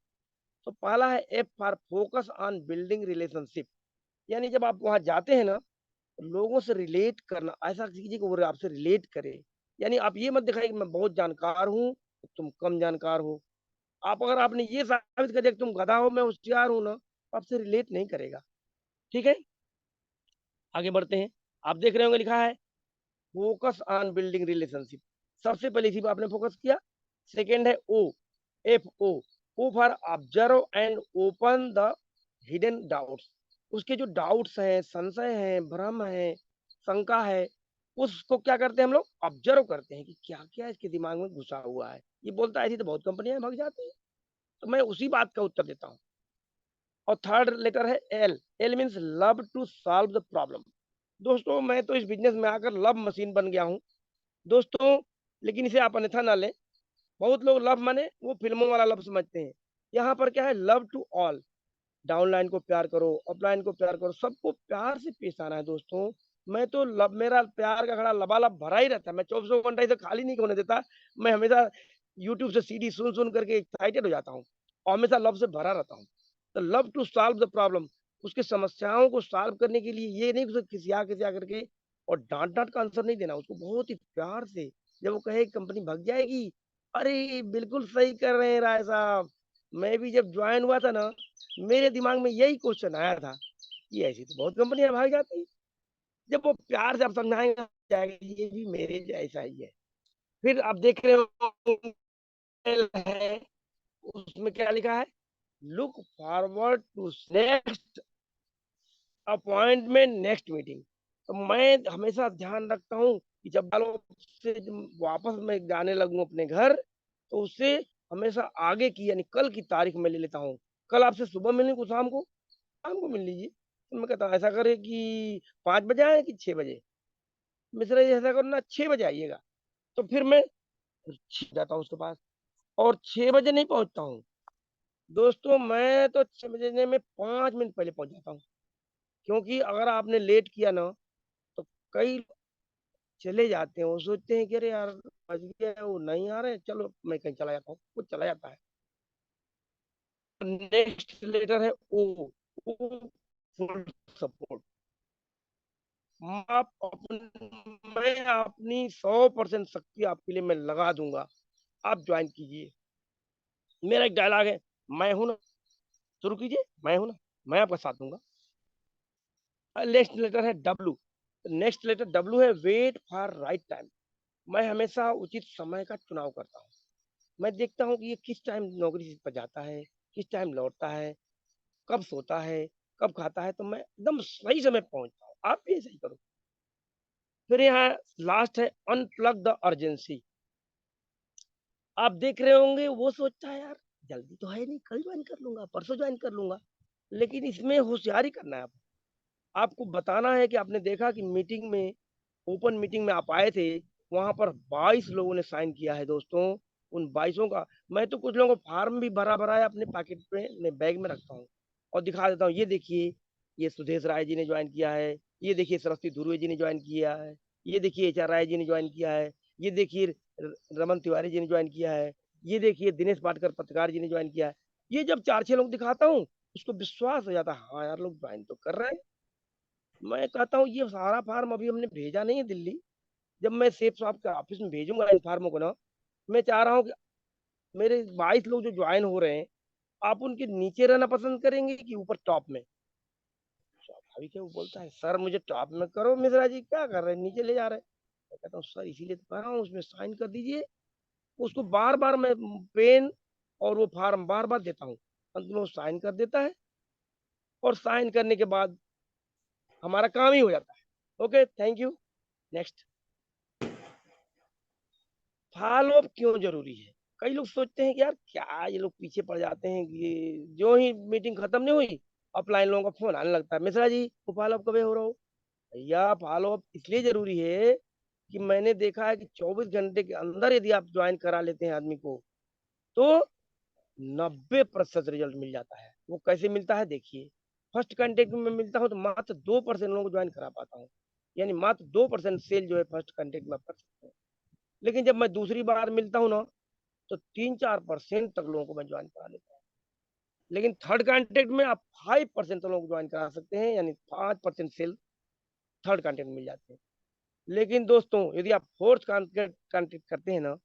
तो पहला है F for focus on building relationship. यानी जब आप वहाँ जाते हैं ना, लोगों से रिलेट करना, ऐसा कीजिए कि वो आपसे रिलेट करे। यानी आप ये मत दिखाइए कि मैं बहुत जानकार हूँ, तुम कम जानकार हो। आप अगर आपने ये साबित कर दिया कि तुम गधा हो, मैं होशियार हूँ ना, तो आपसे रिलेट नहीं करेगा। ठीक है? आगे बढ़ते हैं। आप देख रहे होंगे लिखा है फोकस ऑन बिल्डिंग रिलेशनशिप। सबसे पहले इसी पे आपने फोकस किया। सेकंड है O, FO, O for observe and open the hidden doubts. उसके जो डाउट्स हैं, संशय हैं, भ्रम है, शंका है, उसको क्या करते हैं हम लोग? ऑब्जर्व करते हैं कि क्या-क्या इसके दिमाग में घुसा हुआ है। ये बोलता है ऐसी तो बहुत कंपनियाँ भाग जाती हैं। तो मैं उसी बात का उत्तर देता हूँ। और थर्ड लेटर है L. L means love to solve the problem. दोस्तों, मैं तो इस बिज़नेस में आकर लव मशीन बन गया हूँ। दोस्तों, लेकिन इसे आप अन्यथा ना लें। बहुत लोग लव माने वो फ़िल्मों वाला लव समझते हैं। यहाँ पर क्या है, लव टू ऑल। डाउनलाइन को प्यार करो, अपलाइन को प्यार करो, सबको प्यार से पेश आना है दोस्तों। मैं तो लब मेरा प्यार का घड़ा लबालब भरा ही रहता है। मैं चौबीसों घंटा इसे खाली नहीं होने देता। मैं हमेशा यूट्यूब से सीडी सुन-सुन करके एक्साइटेड हो जाता हूँ और हमेशा लव से भरा रहता हूँ। तो love to solve the problem, उसकी समस्याओं को सॉल्व करने के लिए ये नहीं कि उसे खिसिया-खिसिया करके और डाँट-डाँट का आंसर नहीं देना, उसको बहुत ही प्यार से। जब वो कहे कंपनी भग जाएगी, अरे! बिल्कुल सही कर रहे हैं राय साहब। मैं भी जब जॉइन हुआ था ना, मेरे दिमाग में यही क्वेश्चन आया था कि ऐसी तो बहुत कंपनियां भाग जाती हैं। जब वो प्यार से आप समझाएंगे जाएगा ये भी मेरे जैसा ही है। फिर आप देख रहे हो है, उसमें क्या लिखा है, look forward to next appointment, next meeting. तो मैं हमेशा ध्यान रखता हूँ कि जब वालों से जब वापस मैं जाने लगूं अपने घर, तो उससे हमेशा आगे की यानी कल की तारीख में ले लेता हूँ। कल आपसे सुबह मिलने को, शाम को मिल लीजिए। तो मैं कहता हूँ ऐसा करे कि 5 बजे आए कि 6 बजे? मिश्रा जी ऐसा करो ना 6 बजे आइएगा। तो फिर मैं जाता हूँ उसके पास और 6 बजे नहीं पहुँचता हूँ। दोस्तों मैं तो 6 बजने में 5 मिनट पहले पहुँच जाता हूँ। क्योंकि अगर आपने लेट किया ना तो कई चले जाते हैं, वो सोचते हैं कि अरे यार बज गया है, वो नहीं आ रहे, चलो मैं कहीं चला जाता हूँ, वो चला जाता है। नेक्स्ट लेटर है ओ, फुल सपोर्ट। आप मैं अपनी 100% शक्ति आपके लिए मैं लगा दूंगा, आप ज्वाइन कीजिए। मेरा एक डायलॉग है, मैं हूं ना, शुरू कीजिए, मैं हूं ना, मैं आपका साथ दूंगा। नेक्स्ट लेटर है डब्लू। नेक्स्ट लेटर डब्लू है वेट फॉर राइट टाइम। मैं हमेशा उचित समय का चुनाव करता हूँ। मैं देखता हूँ कि ये किस टाइम नौकरी पर जाता है, किस टाइम लौटता है, कब सोता है, कब खाता है, तो मैं एकदम सही समय पहुंचता हूँ। आप भी ऐसा ही करो। फिर यहाँ लास्ट है अनप्लग द अर्जेंसी। आप देख रहे होंगे वो सोचता है यार जल्दी तो है नहीं, कल ज्वाइन कर लूंगा, परसों ज्वाइन कर लूंगा। लेकिन इसमें होशियारी करना है। आपको बताना है कि आपने देखा कि मीटिंग में, ओपन मीटिंग में आप आए थे, वहां पर 22 लोगों ने साइन किया है दोस्तों। उन 22 का मैं तो कुछ लोगों को फॉर्म भी भरा भरा है अपने पॉकेट में, अपने बैग में रखता हूँ और दिखा देता हूँ, ये देखिए ये सुदेश राय जी ने ज्वाइन किया है, ये देखिए सरस्वती धुर्वे जी ने ज्वाइन किया है, ये देखिए एच आर राय जी ने ज्वाइन किया है, ये देखिए रमन तिवारी जी ने ज्वाइन किया है, ये देखिए दिनेश पाटकर पत्रकार जी ने ज्वाइन किया है। ये जब 4-6 लोग दिखाता हूँ उसको विश्वास हो जाता है, हाँ यार लोग ज्वाइन तो कर रहे हैं। मैं कहता हूँ ये सारा फार्म अभी हमने भेजा नहीं है दिल्ली। जब मैं सेफ साहब के ऑफिस में भेजूंगा इन फार्मों को ना, मैं चाह रहा हूँ कि मेरे 22 लोग जो ज्वाइन हो रहे हैं, आप उनके नीचे रहना पसंद करेंगे कि ऊपर टॉप में? स्वाभाविक है, वो बोलता है सर मुझे टॉप में करो, मिश्रा जी क्या कर रहे हैं, नीचे ले जा रहे हैं। मैं कहता हूँ सर इसीलिए तो कह रहा हूँ उसमें साइन कर दीजिए। उसको बार बार मैं पेन और वो फार्म बार बार देता हूँ, अंत में वो साइन कर देता है और साइन करने के बाद हमारा काम ही हो जाता है। Okay, thank you. Next, follow up क्यों जरूरी है? कई लोग सोचते हैं कि यार क्या ये लोग पीछे पड़ जाते हैं कि जो ही मीटिंग खत्म नहीं हुई अपलाइन लोगों का फोन आने लगता है, मिश्रा जी वो फॉलो अप कब हो रहा हो? भैया फॉलो अप इसलिए जरूरी है कि मैंने देखा है कि 24 घंटे के अंदर यदि आप ज्वाइन करा लेते हैं आदमी को तो 90% रिजल्ट मिल जाता है। वो कैसे मिलता है देखिए, फर्स्ट कांटेक्ट में मिलता हूँ तो मात्र 2% लोगों को ज्वाइन करा पाता हूँ, यानी मात्र 2% सेल जो है फर्स्ट कांटेक्ट में कर सकते हैं। लेकिन जब मैं दूसरी बार मिलता हूँ ना तो 3-4% तक लोगों को मैं ज्वाइन करा लेता हूँ। लेकिन थर्ड कांटेक्ट में आप 5% तक लोगों को ज्वाइन करा सकते हैं, यानी 5% सेल थर्ड कांटेक्ट में मिल जाते हैं। लेकिन दोस्तों यदि आप फोर्थ कांटेक्ट करते हैं ना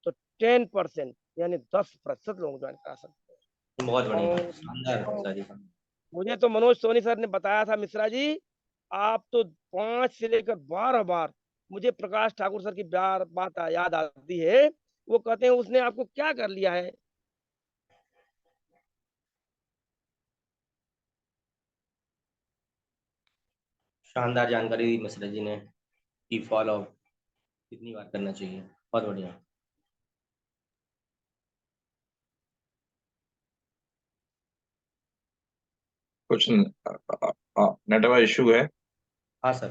तो 10% यानी 10% लोगों को ज्वाइन करा सकते बहुत हैं। बढ़िया, और शानदार मिश्रा जी। मुझे तो मनोज सोनी सर ने बताया था, मिश्रा जी आप तो 5 से लेकर 12 बार मुझे प्रकाश ठाकुर सर की बात याद आती है। वो कहते हैं उसने आपको क्या कर लिया है? शानदार जानकारी दी मिश्रा जी ने कि फॉलो कितनी बार करना चाहिए। बहुत बढ़िया। कुछ नेटवर्क इशू है। हाँ सर।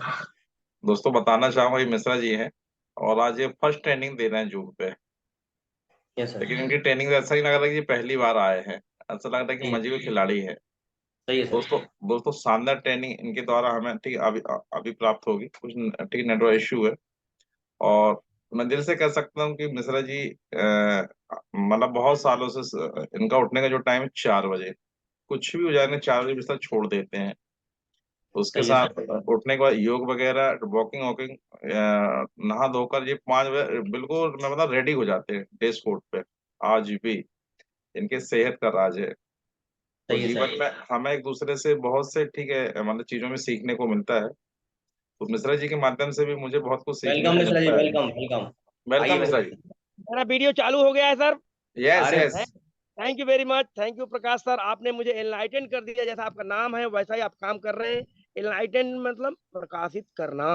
दोस्तों बताना चाहूंगा ये मिश्रा जी हैं और आज ये फर्स्ट ट्रेनिंग दे रहे हैं जूम पे। Yes sir. लेकिन इनकी ट्रेनिंग से ऐसा ही लग रहा है कि ये पहली बार आए हैं, ऐसा लग रहा है कि सही है, मजे खिलाड़ी है। सही है सर। दोस्तों दोस्तों शानदार ट्रेनिंग इनके द्वारा हमें ठीक अभी अभी प्राप्त होगी। कुछ ठीक नेटवर्क इशू है और मैं दिल से कह सकता हूँ कि मिश्रा जी मतलब बहुत सालों से इनका उठने का जो टाइम है 4 बजे, कुछ भी हो जाए 4 बजे बिस्तर छोड़ देते हैं। उसके सही है साथ सर। उठने के बाद योग वगैरह वॉकिंग वॉकिंग नहा धोकर ये 5 बजे बिल्कुल मैं मतलब रेडी हो जाते हैं डे स्पोर्ट पे। आज भी इनके सेहत का राज है। तो सही है जीवन सर। में हमें एक दूसरे से बहुत से ठीक है मतलब चीजों में सीखने को मिलता है। तो मिश्रा जी के माध्यम से भी मुझे बहुत कुछ सीखने वेलकम को मिश्रा जी, मिलता है। Welcome welcome. वेलकम आइए मिश्रा मिश्रा जी। जी। मेरा वीडियो चालू हो गया है सर। यस अरे yes. Thank you very much, thank you Prakash sir, आपने मुझे एनलाइटन कर दिया। जैसा आपका नाम है वैसा ही आप काम कर रहे हैं। एनलाइटन मतलब प्रकाशित करना।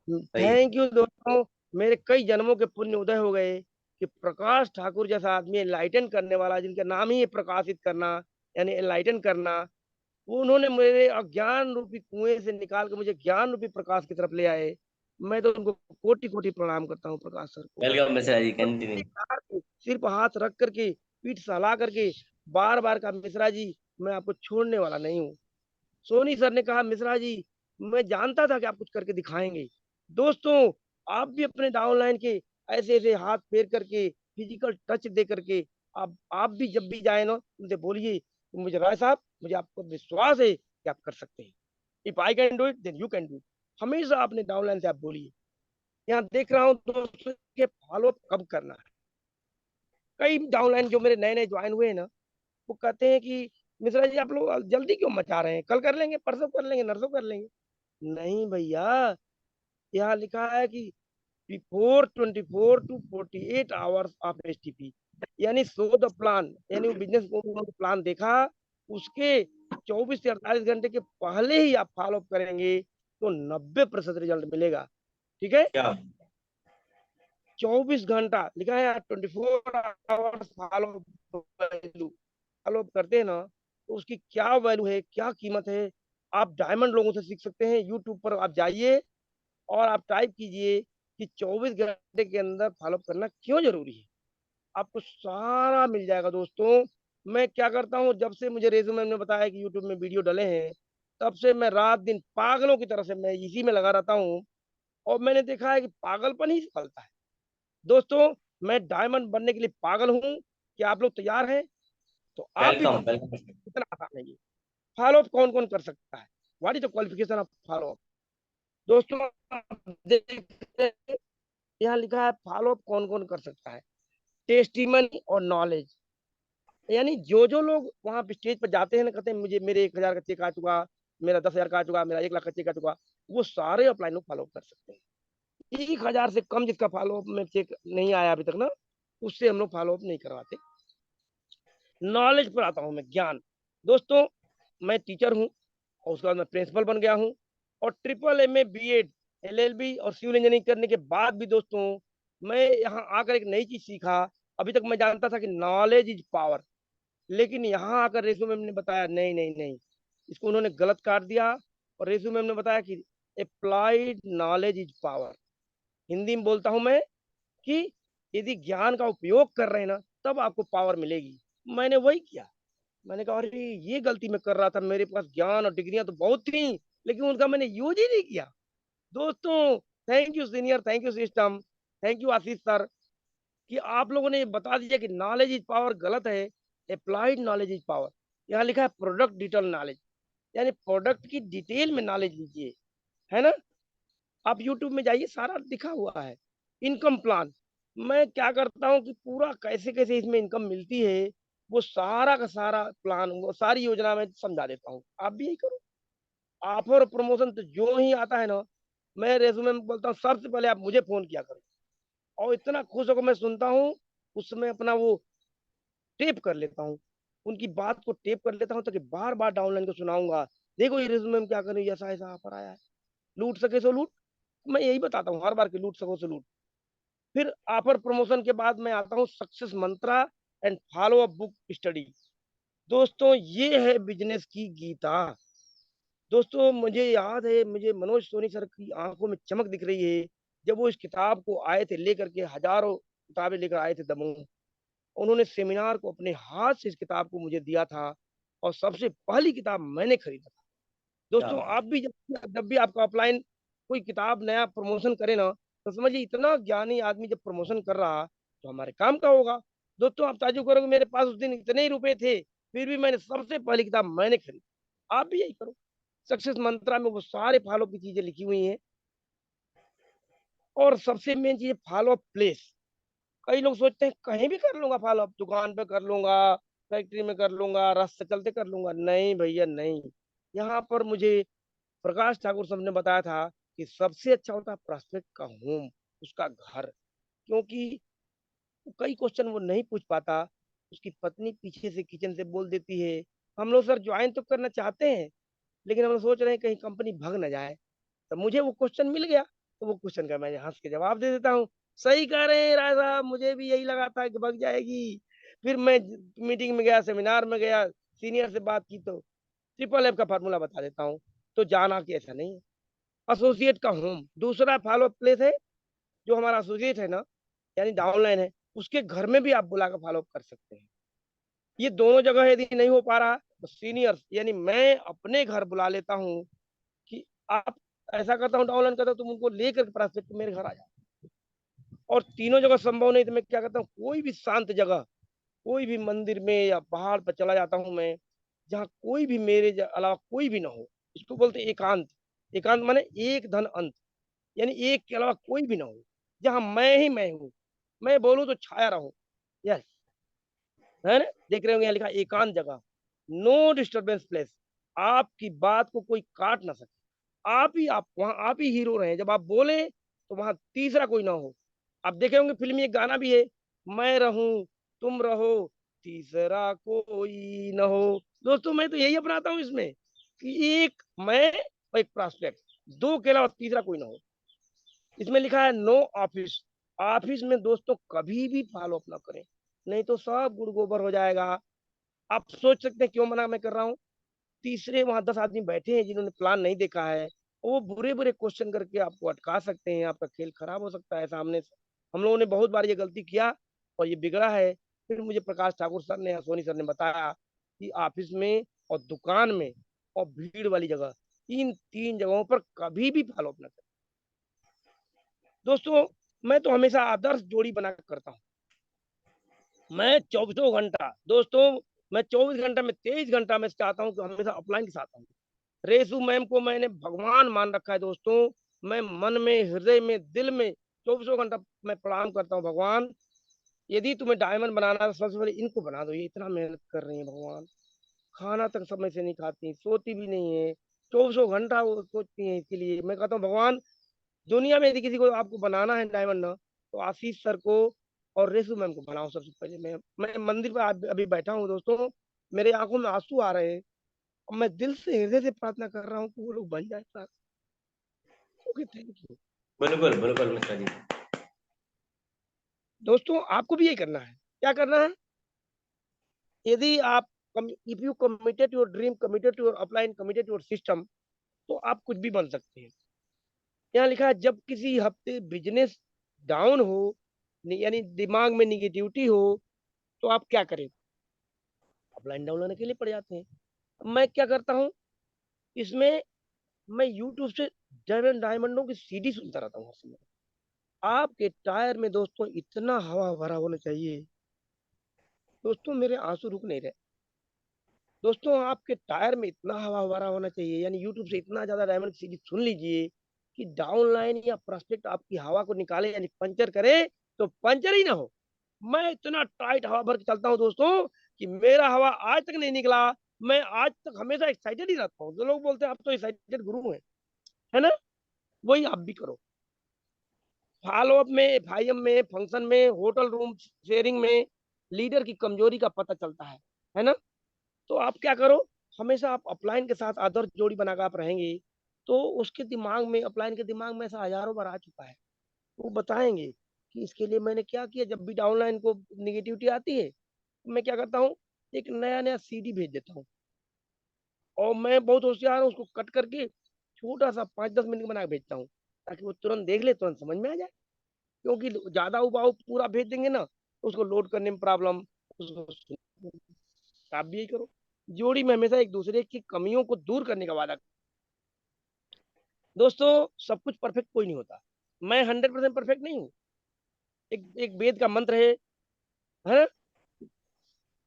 सही है। थैंक यू दोस्तों, मेरे कई जन्मों के पुण्य उदय हो गए कि प्रकाश ठाकुर जैसा आदमी एनलाइटन करने वाला, जिनका नाम ही है प्रकाशित करना यानी एनलाइटन करना, वो उन्होंने मेरे अज्ञान रूपी कुएं से निकाल के मुझे ज्ञान रूपी प्रकाश की तरफ ले आए। मैं तो उनको कोटि कोटि प्रणाम करता हूँ प्रकाश सर को। वेलकम मिश्रा जी, और कंटिन्यू। एक बार को सिर्फ हाथ रख करके, पीठ सहला करके बार बार कहा, मिश्रा जी मैं आपको छोड़ने वाला नहीं हूँ। सोनी सर ने कहा, मिश्रा जी मैं जानता था कि आप कुछ करके दिखाएंगे। दोस्तों, आप भी अपने डाउनलाइन के ऐसे ऐसे हाथ फेर करके, फिजिकल टच दे करके, आप भी जब भी जाए ना, उनसे बोलिए कि मुझे राय साहब, मुझे आपको विश्वास है कि आप कर सकते हैं। If I can do it then you can do it. हमेशा अपने डाउनलाइन से आप बोलिए। यहाँ देख रहा हूँ दोस्तों के फॉलो अप कब करना है। कई डाउनलाइन जो मेरे नए नए ज्वाइन हुए हैं ना, वो कहते हैं कि मिश्रा जी आप लोग जल्दी क्यों मचा रहे हैं, कल कर लेंगे, परसों कर लेंगे, नरसों कर लेंगे। नहीं भैया, यहाँ लिखा है कि before 24 to 48 hours of STP, यानी शो द प्लान, यानी वो बिजनेस को प्लान देखा, उसके 24 से 48 घंटे के पहले ही आप फॉलो अप करेंगे तो 90% रिजल्ट मिलेगा। ठीक है, क्या 24 घंटा लिखा है, 24 hours follow value, follow up करते हैं ना, तो उसकी क्या वैल्यू है, क्या कीमत है, आप डायमंड लोगों से सीख सकते हैं। यूट्यूब पर आप जाइए और आप टाइप कीजिए कि 24 घंटे के अंदर फॉलो अप करना क्यों जरूरी है, आपको सारा मिल जाएगा। दोस्तों, मैं क्या करता हूँ, जब से मुझे रेज्यूमे ने बताया कि यूट्यूब में वीडियो डले हैं, तब से मैं रात दिन पागलों की तरह से मैं इसी में लगा रहता हूँ, और मैंने देखा है कि पागलपन ही फलता है। दोस्तों, मैं डायमंड बनने के लिए पागल हूँ। क्या आप लोग तैयार हैं? तो आप भी वेलकम बनो। वेलकम। इतना आसान है ये। फॉलो अप कौन कौन कर सकता है? What is the qualification of follow up? दोस्तों, आप देख रहे हैं, यहाँ लिखा है फॉलो अप कौन कौन कर सकता है। टेस्टिमनी और नॉलेज, यानी जो जो लोग वहां पे स्टेज पर जाते हैं ना, कहते हैं मुझे मेरे 1,000 का चेक आ चुका, मेरा 10,000 का आ चुका, मेरा 1 लाख का चेक आ चुका, वो सारे अपलाइन लोग फॉलो अप कर सकते हैं। 1,000 से कम जिसका फॉलो अप में चेक नहीं आया अभी तक ना, उससे हम लोग फॉलो अप नहीं करवाते। नॉलेज पर आता हूँ मैं, ज्ञान। दोस्तों, मैं टीचर हूँ और उसके बाद मैं प्रिंसिपल बन गया हूँ, और ट्रिपल एमए, बीएड, एलएलबी और सिविल इंजीनियरिंग करने के बाद भी दोस्तों, मैं यहाँ आकर एक नई चीज सीखा। अभी तक मैं जानता था कि नॉलेज इज पावर, लेकिन यहाँ आकर रेसू मैम ने बताया नहीं नहीं नहीं, इसको उन्होंने गलत काट दिया, और रेसू मैम ने बताया कि applied knowledge is power. Hindi में बोलता हूँ मैं कि यदि ज्ञान का उपयोग कर रहे हैं ना, तब आपको पावर मिलेगी। मैंने वही किया। मैंने कहा अरे ये गलती मैं कर रहा था, मेरे पास ज्ञान और डिग्रियां तो बहुत थी, लेकिन उनका मैंने यूज ही नहीं किया। दोस्तों, thank you senior, thank you system, thank you Ashish sir, कि आप लोगों ने बता दिया कि नॉलेज इज पावर गलत है, अप्लाइड नॉलेज इज पावर। यहाँ लिखा है प्रोडक्ट डिटेल नॉलेज, यानी प्रोडक्ट की डिटेल में नॉलेज लीजिए, है ना। आप यूट्यूब में जाइए, सारा दिखा हुआ है। इनकम प्लान, मैं क्या करता हूँ कि पूरा कैसे कैसे इसमें इनकम मिलती है, वो सारा का सारा प्लान, वो सारी योजना मैं समझा देता हूँ। आप भी यही करो। ऑफर और प्रमोशन तो जो ही आता है ना, मैं रेज्यूमे में बोलता हूँ सबसे पहले आप मुझे फोन किया करो, और इतना खुश होकर मैं सुनता हूँ। उसमें अपना वो टेप कर लेता हूँ, उनकी बात को टेप कर लेता हूँ, ताकि बार बार डाउनलाइन को सुनाऊंगा, देखो ये रिज्यूमे में क्या करें, ऐसा ऐसा ऑफर आया है, लूट सके सो लूट। मैं यही बताता हूँ हर बार कि लूट सको सो लूट। फिर ऑफर प्रमोशन के बाद मैं आता हूँ success Mantra and follow up book study. दोस्तों, ये है बिजनेस की गीता। दोस्तों, मुझे याद है, मुझे मनोज सोनी सर की आंखों में चमक दिख रही है, जब वो इस किताब को आए थे लेकर के, हजारों किताबें लेकर आए थे दमोह। उन्होंने सेमिनार को अपने हाथ से इस किताब को मुझे दिया था, और सबसे पहली किताब मैंने खरीदा था। क्या दोस्तों, आप भी जब भी आपका ऑफलाइन कोई किताब नया प्रमोशन करे ना, तो समझिए इतना ज्ञानी आदमी जब प्रमोशन कर रहा, तो हमारे काम का होगा। दोस्तों, आप ताजुब करोगे, मेरे पास उस दिन इतने ही रुपए थे, फिर भी मैंने सबसे पहली किताब मैंने खरीदी। आप भी यही करो। सक्सेस मंत्रा में वो सारे फॉलो की चीजें लिखी हुई हैं, और सबसे मेन चीज फॉलो प्लेस। कई लोग सोचते हैं कहीं भी कर लूंगा फॉलो अप, दुकान पे कर लूंगा, फैक्ट्री में कर लूंगा, रास्ते चलते कर लूंगा। नहीं भैया नहीं, यहाँ पर मुझे प्रकाश ठाकुर साहब ने बताया था कि सबसे अच्छा होता है प्रोस्पेक्ट का होम, उसका घर। क्योंकि कई क्वेश्चन वो नहीं पूछ पाता, उसकी पत्नी पीछे से किचन से बोल देती है, हम लोग सर ज्वाइन तो करना चाहते हैं, लेकिन हम लोग सोच रहे हैं कहीं कंपनी भग ना जाए। तो मुझे वो क्वेश्चन मिल गया, तो वो क्वेश्चन का मैं हंस के जवाब दे देता हूँ। सही कह रहे हैं राय साहब, मुझे भी यही लगा था कि भग जाएगी। फिर मैं मीटिंग में गया, सेमिनार में गया, सीनियर से बात की, तो ट्रिपल एफ का फार्मूला बता देता हूँ, तो जाना कि ऐसा नहीं है। एसोसिएट का होम दूसरा फॉलो अप प्लेस है, जो हमारा एसोसिएट है ना, यानी डाउनलाइन है, उसके घर में भी आप बुलाकर फॉलो अप कर सकते हैं। ये दोनों जगह यदि नहीं हो पा रहा तो सीनियर्स यानी मैं अपने घर बुला लेता हूँ कि आप ऐसा करता हूँ, डाउनलाइन करता हूँ, तुम उनको लेकर प्रास्पेक्ट मेरे घर आ जाओ। और तीनों जगह संभव नहीं तो मैं क्या करता हूँ, कोई भी शांत जगह, कोई भी मंदिर में या पहाड़ पर चला जाता हूँ मैं, जहाँ कोई भी मेरे अलावा कोई भी ना हो। इसको बोलते हैं एकांत। एकांत माने एक धन अंत, यानी एक के अलावा कोई भी ना हो, जहाँ मैं ही मैं हूँ, मैं बोलूँ तो छाया रहूं। यस, है ना, देख रहे होंगे यहाँ लिखा एकांत जगह, नो डिस्टर्बेंस प्लेस, आपकी बात को कोई काट ना सके, आप वहां आप ही हीरो रहे, जब आप बोले तो वहां तीसरा कोई ना हो। आप देखे होंगे फिल्म में एक गाना भी है, मैं रहूं तुम रहो तीसरा कोई ना हो। दोस्तों मैं तो यही अपनाता हूँ इसमें कि एक मैं और एक प्रॉस्पेक्ट, दो के अलावा तीसरा कोई ना हो। इसमें लिखा है नो ऑफिस, ऑफिस में दोस्तों कभी भी फॉलो अप ना करें, नहीं तो सब गुड़ गोबर हो जाएगा। आप सोच सकते हैं क्यों मना मैं कर रहा हूँ। तीसरे वहां 10 आदमी बैठे हैं जिन्होंने प्लान नहीं देखा है, वो बुरे बुरे क्वेश्चन करके आपको अटका सकते हैं, आपका खेल खराब हो सकता है सामने से। हम लोगों ने बहुत बार ये गलती किया और ये बिगड़ा है। फिर मुझे प्रकाश ठाकुर सर ने, सोनी सर ने बताया कि ऑफिस में और दुकान में और भीड़ वाली जगह, इन तीन जगहों पर कभी भी फॉलो अप ना करें। दोस्तों मैं तो हमेशा आदर्श जोड़ी बना कर करता हूँ। मैं 24 घंटा दोस्तों, मैं 24 घंटा में 23 घंटा मैं चाहता हूँ कि हमेशा अपलाइन के साथ हूँ। रेसू मैम को मैंने भगवान मान रखा है दोस्तों। मैं मन में, हृदय में, दिल में 24 घंटा मैं प्रणाम करता हूँ, भगवान यदि तुम्हें डायमंड बनाना है सबसे पहले इनको बना दो, ये इतना मेहनत कर रही है भगवान, खाना तक समय से नहीं खाती, सोती भी नहीं है, 24 घंटा वो सोचती है इसके लिए। मैं कहता हूँ भगवान, दुनिया में यदि किसी को आपको बनाना है डायमंड ना, तो आशीष सर को और रेसू मैम को बनाओ सबसे पहले। मैं मंदिर पर अभी बैठा हूँ दोस्तों, मेरे आंखों में आंसू आ रहे हैं और मैं दिल से, हृदय से प्रार्थना कर रहा हूँ कि वो लोग बन जाए सर। Okay, thank you. बिल्कुल बिल्कुल मिश्रा जी। दोस्तों आपको भी यही करना है। क्या करना है, यदि आप if you committed your dream, committed your upline, committed your system, तो आप कुछ भी बन सकते हैं। यहाँ लिखा है जब किसी हफ्ते बिजनेस डाउन हो, यानी दिमाग में निगेटिविटी हो, तो आप क्या करें, अपलाइन डाउन होने के लिए पड़ जाते हैं। मैं क्या करता हूँ इसमें, मैं यूट्यूब से डायमंडों की सीडी सुनता रहता हूँ हर समय। आपके टायर में दोस्तों इतना हवा भरा होना चाहिए, दोस्तों मेरे आंसू रुक नहीं रहे। दोस्तों आपके टायर में इतना हवा भरा होना चाहिए, यानी यूट्यूब से इतना ज्यादा डायमंड सीरीज सुन लीजिए कि डाउनलाइन या प्रोस्पेक्ट आपकी हवा को निकाले, यानी पंचर करे तो पंचर ही ना हो। मैं इतना टाइट हवा भर के चलता हूँ दोस्तों कि मेरा हवा आज तक नहीं निकला। मैं आज तक हमेशा एक्साइटेड ही रहता हूँ। जो लोग बोलते हैं आप तो एक्साइटेड गुरु हैं, है ना, वही आप भी करो। फॉलो अप में, एफआईएम में, फंक्शन में, होटल रूम शेयरिंग में लीडर की कमजोरी का पता चलता है ना। तो आप क्या करो, हमेशा आप अपलाइन के साथ आदर्श जोड़ी बनाकर आप रहेंगे, तो उसके दिमाग में, अपलाइन के दिमाग में ऐसा हजारों बार आ चुका है, वो बताएंगे कि इसके लिए मैंने क्या किया। जब भी डाउनलाइन को निगेटिविटी आती है तो मैं क्या करता हूँ, एक नया नया सीडी भेज देता हूँ, और मैं बहुत होशियार हूँ, उसको कट करके छोटा सा 5-10 मिनट बना के भेजता हूँ, ताकि वो तुरंत देख ले, तुरंत समझ में आ जाए। क्योंकि ज्यादा उबाऊ पूरा भेज देंगे ना, तो उसको लोड करने में प्रॉब्लम, उसको। आप भी यही करो, जोड़ी में हमेशा एक दूसरे की कमियों को दूर करने का वादा। दोस्तों सब कुछ परफेक्ट कोई नहीं होता, मैं 100% परफेक्ट नहीं हूँ। एक एक वेद का मंत्र है ना,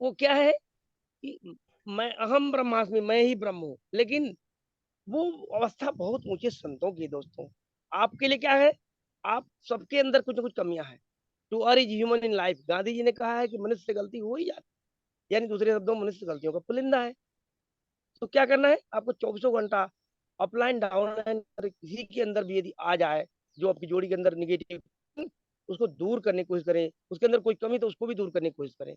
वो क्या है कि मैं अहम ब्रह्मास्मि, मैं ही ब्रह्म हूँ। लेकिन वो अवस्था बहुत ऊंचे संतों की है दोस्तों। आपके लिए क्या है, आप सबके अंदर कुछ ना कुछ कमियां हैं। To err is human in life, Gandhi ji ने कहा है कि मनुष्य से गलती हो ही जाती, यानी दूसरे शब्दों मनुष्य से गलतियों का पुलिंदा है। तो क्या करना है आपको, 24 घंटा अपलाइन डाउनलाइन किसी के अंदर भी यदि आ जाए, जो आपकी जोड़ी के अंदर निगेटिव, उसको दूर करने की कोशिश करें। उसके अंदर कोई कमी तो उसको भी दूर करने की कोशिश करें।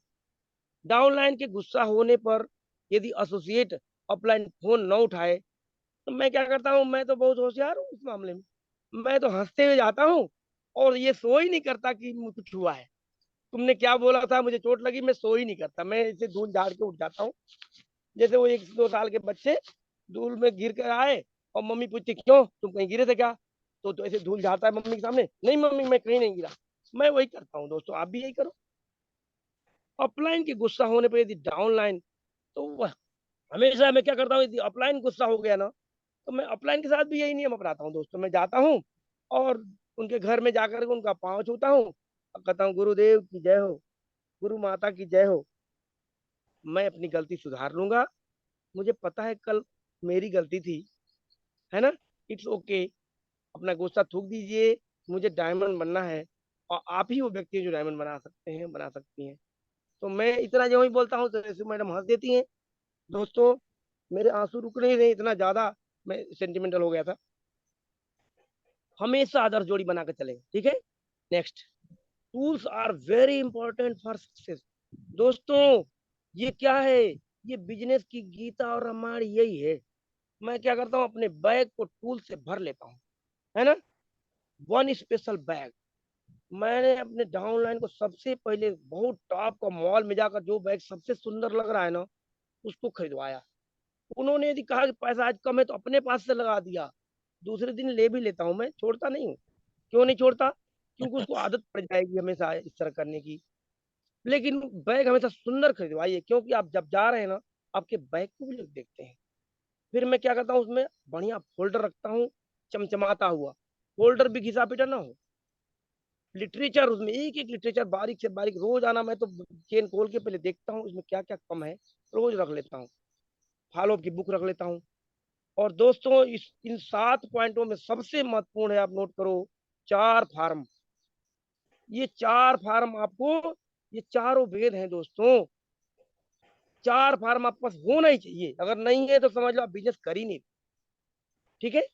डाउनलाइन के गुस्सा होने पर यदि एसोसिएट अपलाइन फोन न उठाए, तो मैं क्या करता हूँ, मैं तो बहुत होशियार हूँ इस मामले में। मैं तो हंसते हुए जाता हूँ और ये सो ही नहीं करता कि कुछ हुआ है, तुमने क्या बोला था, मुझे चोट लगी, मैं सो ही नहीं करता, मैं इसे धूल झाड़ के उठ जाता हूँ। जैसे वो 1-2 साल के बच्चे धूल में गिर कर आए और मम्मी पूछती क्यों तुम कहीं गिरे थे क्या, तो ऐसे धूल जाता है मम्मी के सामने, नहीं मम्मी मैं कहीं नहीं गिरा। मैं वही करता हूँ दोस्तों, आप भी यही करो। अपलाइन के गुस्सा होने पर यदि डाउनलाइन, तो वह हमेशा मैं क्या करता हूँ, यदि अपलाइन गुस्सा हो गया ना, तो मैं अपलाइन के साथ भी यही नियम अपनाता हूँ दोस्तों। मैं जाता हूँ और उनके घर में जाकर के उनका पाँव छूता हूँ और कहता हूँ गुरुदेव की जय हो, गुरु माता की जय हो, मैं अपनी गलती सुधार लूंगा, मुझे पता है कल मेरी गलती थी, है ना, इट्स ओके, अपना गुस्सा थूक दीजिए, मुझे डायमंड बनना है और आप ही वो व्यक्ति हैं जो डायमंड बना सकते हैं, बना सकती हैं। तो मैं इतना जो ही बोलता हूँ तो जैसे मैडम हंस देती हैं दोस्तों, मेरे आंसू रुक नहीं रहे, इतना ज्यादा मैं सेंटिमेंटल हो गया था। हमेशा आदर्श जोड़ी बना के चले, ठीक है। Next, tools are very important for success. दोस्तों ये क्या है, ये बिजनेस की गीता और रामायण यही है। मैं क्या करता हूँ, अपने बैग को टूल से भर लेता हूँ, है ना, वन स्पेशल बैग। मैंने अपने डाउनलाइन को सबसे पहले बहुत टॉप का मॉल में जाकर जो बैग सबसे सुंदर लग रहा है ना, उसको खरीदवाया। उन्होंने यदि कहा कि पैसा आज कम है तो अपने पास से लगा दिया, दूसरे दिन ले भी लेता हूँ, मैं छोड़ता नहीं हूँ। क्यों नहीं छोड़ता, क्योंकि उसको आदत पड़ जाएगी हमेशा इस तरह करने की। लेकिन बैग हमेशा सुंदर खरीदवाइए, क्योंकि आप जब जा रहे हैं ना, आपके बैग को भी लोग देखते हैं। फिर मैं क्या करता हूँ, उसमें बढ़िया फोल्डर रखता हूँ, चमचमाता हुआ फोल्डर, भी घिसा पिटा ना हो। लिटरेचर, उसमें एक एक लिटरेचर बारीक से बारीक, रोज आना मैं तो चेन खोल के पहले देखता हूँ इसमें क्या क्या कम है, रोज रख लेता हूँ। फॉलो की बुक रख लेता हूँ। और दोस्तों इस इन 7 पॉइंटों में सबसे महत्वपूर्ण है, आप नोट करो, 4 फार्म। ये 4 फार्म आपको, ये चारों वेद हैं दोस्तों। 4 फार्म आपके पास होना ही चाहिए, अगर नहीं है तो समझ लो आप बिजनेस कर ही नहीं, ठीक है।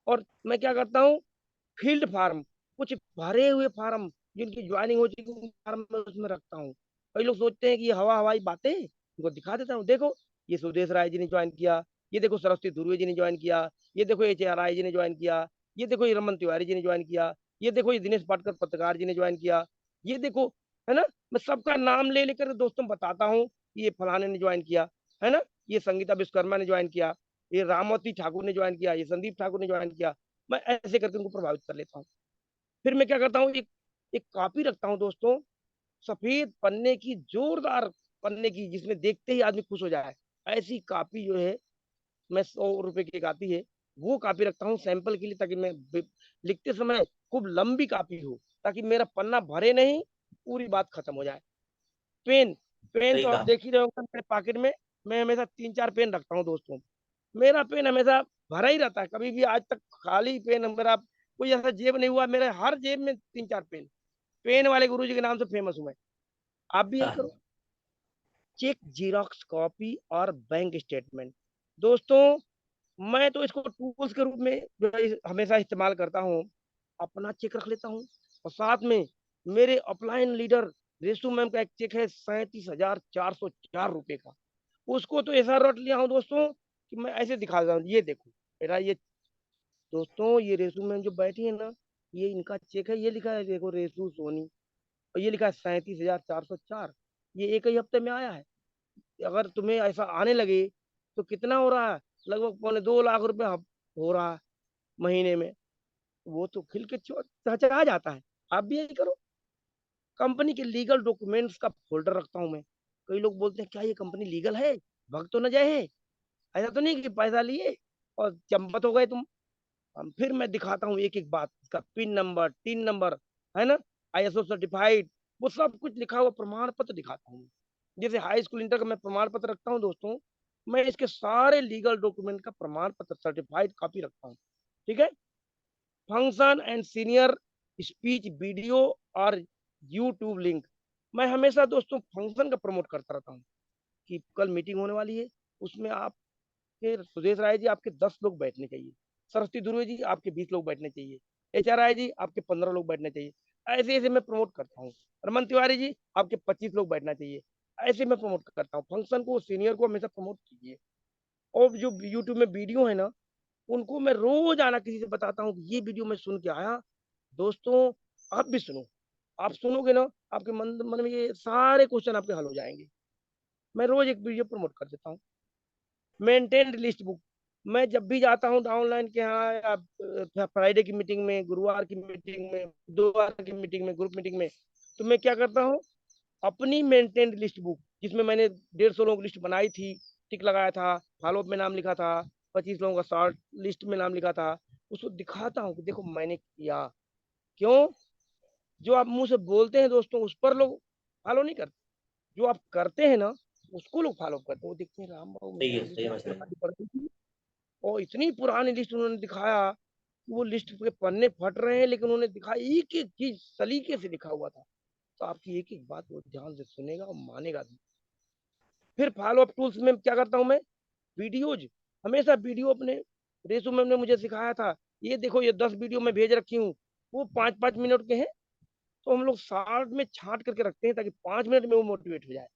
और मैं क्या करता हूँ, फील्ड फार्म, कुछ भरे हुए फार्म जिनकी ज्वाइनिंग हो चुकी है, फार्म में उसमें रखता हूँ। कई लोग सोचते हैं कि ये हवा हवाई बातें, उनको दिखा देता हूँ, देखो ये सुदेश राय जी ने ज्वाइन किया, ये देखो सरस्वती धुर्वे जी ने ज्वाइन किया, ये देखो HRI जी ने ज्वाइन किया, ये देखो ये रमन तिवारी जी ने ज्वाइन किया, ये देखो ये दिनेश पाटकर पत्रकार जी ने ज्वाइन किया, ये देखो, है ना। मैं सबका नाम ले लेकर दोस्तों बताता हूँ, ये फलाने ने ज्वाइन किया, है ना, ये संगीता विश्वकर्मा ने ज्वाइन किया, ये रामवती ठाकुर ने ज्वाइन किया, ये संदीप ठाकुर ने ज्वाइन किया। मैं ऐसे करके उनको प्रभावित कर लेता हूँ। फिर मैं क्या करता हूँ, एक एक कॉपी रखता हूँ दोस्तों, सफेद पन्ने की, जोरदार पन्ने की, जिसमें देखते ही आदमी खुश हो जाए, ऐसी कॉपी जो है, मैं 100 रुपए की एक आती है, वो कॉपी रखता हूँ सैंपल के लिए, ताकि मैं लिखते समय खूब लंबी कॉपी हो, ताकि मेरा पन्ना भरे नहीं, पूरी बात खत्म हो जाए। पेन, पेन सही तो आप कहा। देख ही रहे होंगे मेरे पॉकेट में, मैं हमेशा 3-4 पेन रखता हूँ दोस्तों। मेरा पेन हमेशा भरा ही रहता है, कभी भी आज तक खाली पेन मेरा कोई ऐसा जेब नहीं हुआ, मेरे हर जेब में 3-4 पेन। पेन वाले गुरुजी के नाम से फेमस हूं मैं। आप भी यही करो। चेक, जीरोक्स कॉपी और बैंक स्टेटमेंट। दोस्तों मैं तो इसको टूल्स के रूप में जो है हमेशा इस्तेमाल करता हूँ। अपना चेक रख लेता हूँ और साथ में मेरे अपलाइन लीडर रेसू मैम का एक चेक है 37,404 रुपए का, उसको तो ऐसा रट लिया हूँ दोस्तों कि मैं ऐसे दिखा रहा हूँ, ये देखो मेरा ये, दोस्तों ये रेसू मैम जो बैठी है ना, ये इनका चेक है, ये लिखा है देखो रेसू सोनी, और ये लिखा है 37,404। ये एक ही हफ्ते में आया है। अगर तुम्हें ऐसा आने लगे तो कितना हो रहा है, लगभग 2.25 लाख रुपए हो रहा है महीने में। वो तो खिल के चचा जाता है। आप भी यही करो। कंपनी के लीगल डॉक्यूमेंट्स का फोल्डर रखता हूँ मैं। कई लोग बोलते हैं क्या ये कंपनी लीगल है, भग तो न जाए, ऐसा तो नहीं कि पैसा लिए और चंपत हो गए तुम। फिर मैं दिखाता हूँ एक एक बात, इसका पिन नंबर, टिन नंबर, है ना, ISO सर्टिफाइड, वो सब कुछ लिखा हुआ प्रमाण पत्र दिखाता हूँ। जैसे हाई स्कूल इंटर का मैं प्रमाण पत्र रखता हूँ दोस्तों, मैं इसके सारे लीगल डॉक्यूमेंट का प्रमाण पत्र सर्टिफाइड कॉपी रखता हूँ, ठीक है। Function and senior speech video और यूट्यूब लिंक, मैं हमेशा दोस्तों फंक्शन का प्रमोट करता रहता हूँ कि कल मीटिंग होने वाली है, उसमें आप सुदेश राय जी आपके 10 लोग बैठने चाहिए, सरस्वती दुर्वे जी आपके 20 लोग बैठने चाहिए, HRI जी आपके 15 लोग बैठने चाहिए। ऐसे ऐसे मैं प्रमोट करता हूँ। रमन तिवारी जी आपके 25 लोग बैठना चाहिए। ऐसे मैं प्रमोट करता हूँ, फंक्शन को, सीनियर को हमेशा प्रमोट कीजिए। और जो यूट्यूब में वीडियो है ना, उनको मैं रोज आना किसी से बताता हूँ कि ये वीडियो मैं सुन के आया। दोस्तों आप भी सुनो, आप सुनोगे ना, आपके मन मन में ये सारे क्वेश्चन आपके हल हो जाएंगे। मैं रोज एक वीडियो प्रमोट कर देता हूँ। Maintained list book. मैं जब भी जाता हूँ डाउनलाइन के यहाँ या फ्राइडे की मीटिंग में, गुरुवार की मीटिंग में, बुधवार की मीटिंग में, ग्रुप मीटिंग में, तो मैं क्या करता हूँ, अपनी मेंटेन्ड लिस्ट बुक जिसमें मैंने 150 लोगों की लिस्ट बनाई थी, टिक लगाया था, फॉलोअप में नाम लिखा था, 25 लोगों का शॉर्ट लिस्ट में नाम लिखा था, उसको दिखाता हूँ कि देखो मैंने किया। क्यों? जो आप मुंह से बोलते हैं दोस्तों उस पर लोग फॉलो नहीं करते, जो आप करते हैं ना उसको लोग फॉलो करते हैं। वो देखते हैं राम बाबू सही मिश्रा है, जी सही तो है मिश्रा जी। शादी पड़ गई थी और इतनी पुरानी लिस्ट उन्होंने दिखाया कि वो लिस्ट के पन्ने फट रहे हैं, लेकिन उन्होंने दिखाया एक एक चीज सलीके से लिखा हुआ था। तो आपकी एक एक बात वो ध्यान से सुनेगा और मानेगा भी। फिर फॉलो अप टूल्स में क्या करता हूँ मैं, वीडियोज, हमेशा वीडियो अपने रेज्यूमे ने मुझे सिखाया था, ये देखो ये 10 वीडियो मैं भेज रखी हूँ, वो 5-5 मिनट के हैं, तो हम लोग शॉर्ट में छांट करके रखते हैं ताकि 5 मिनट में वो मोटिवेट हो जाए।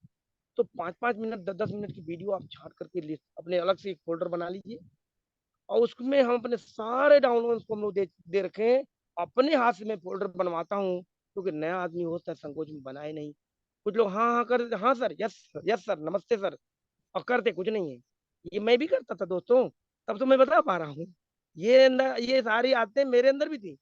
तो 5-5 मिनट 10-10 मिनट की वीडियो आप छांट करके लिस्ट अपने अलग से एक फोल्डर बना लीजिए और उसमें हम अपने सारे डाउनलोड्स को हम लोग दे रखे हैं। अपने हाथ से मैं फोल्डर बनवाता हूँ क्योंकि नया आदमी होता है संकोच में बनाए नहीं। कुछ लोग हाँ हाँ कर, हाँ सर, यस सर, नमस्ते सर, और करते कुछ नहीं है। ये मैं भी करता था दोस्तों, तब तो मैं बता पा रहा हूँ। ये अंदर ये सारी आदतें मेरे अंदर भी थी।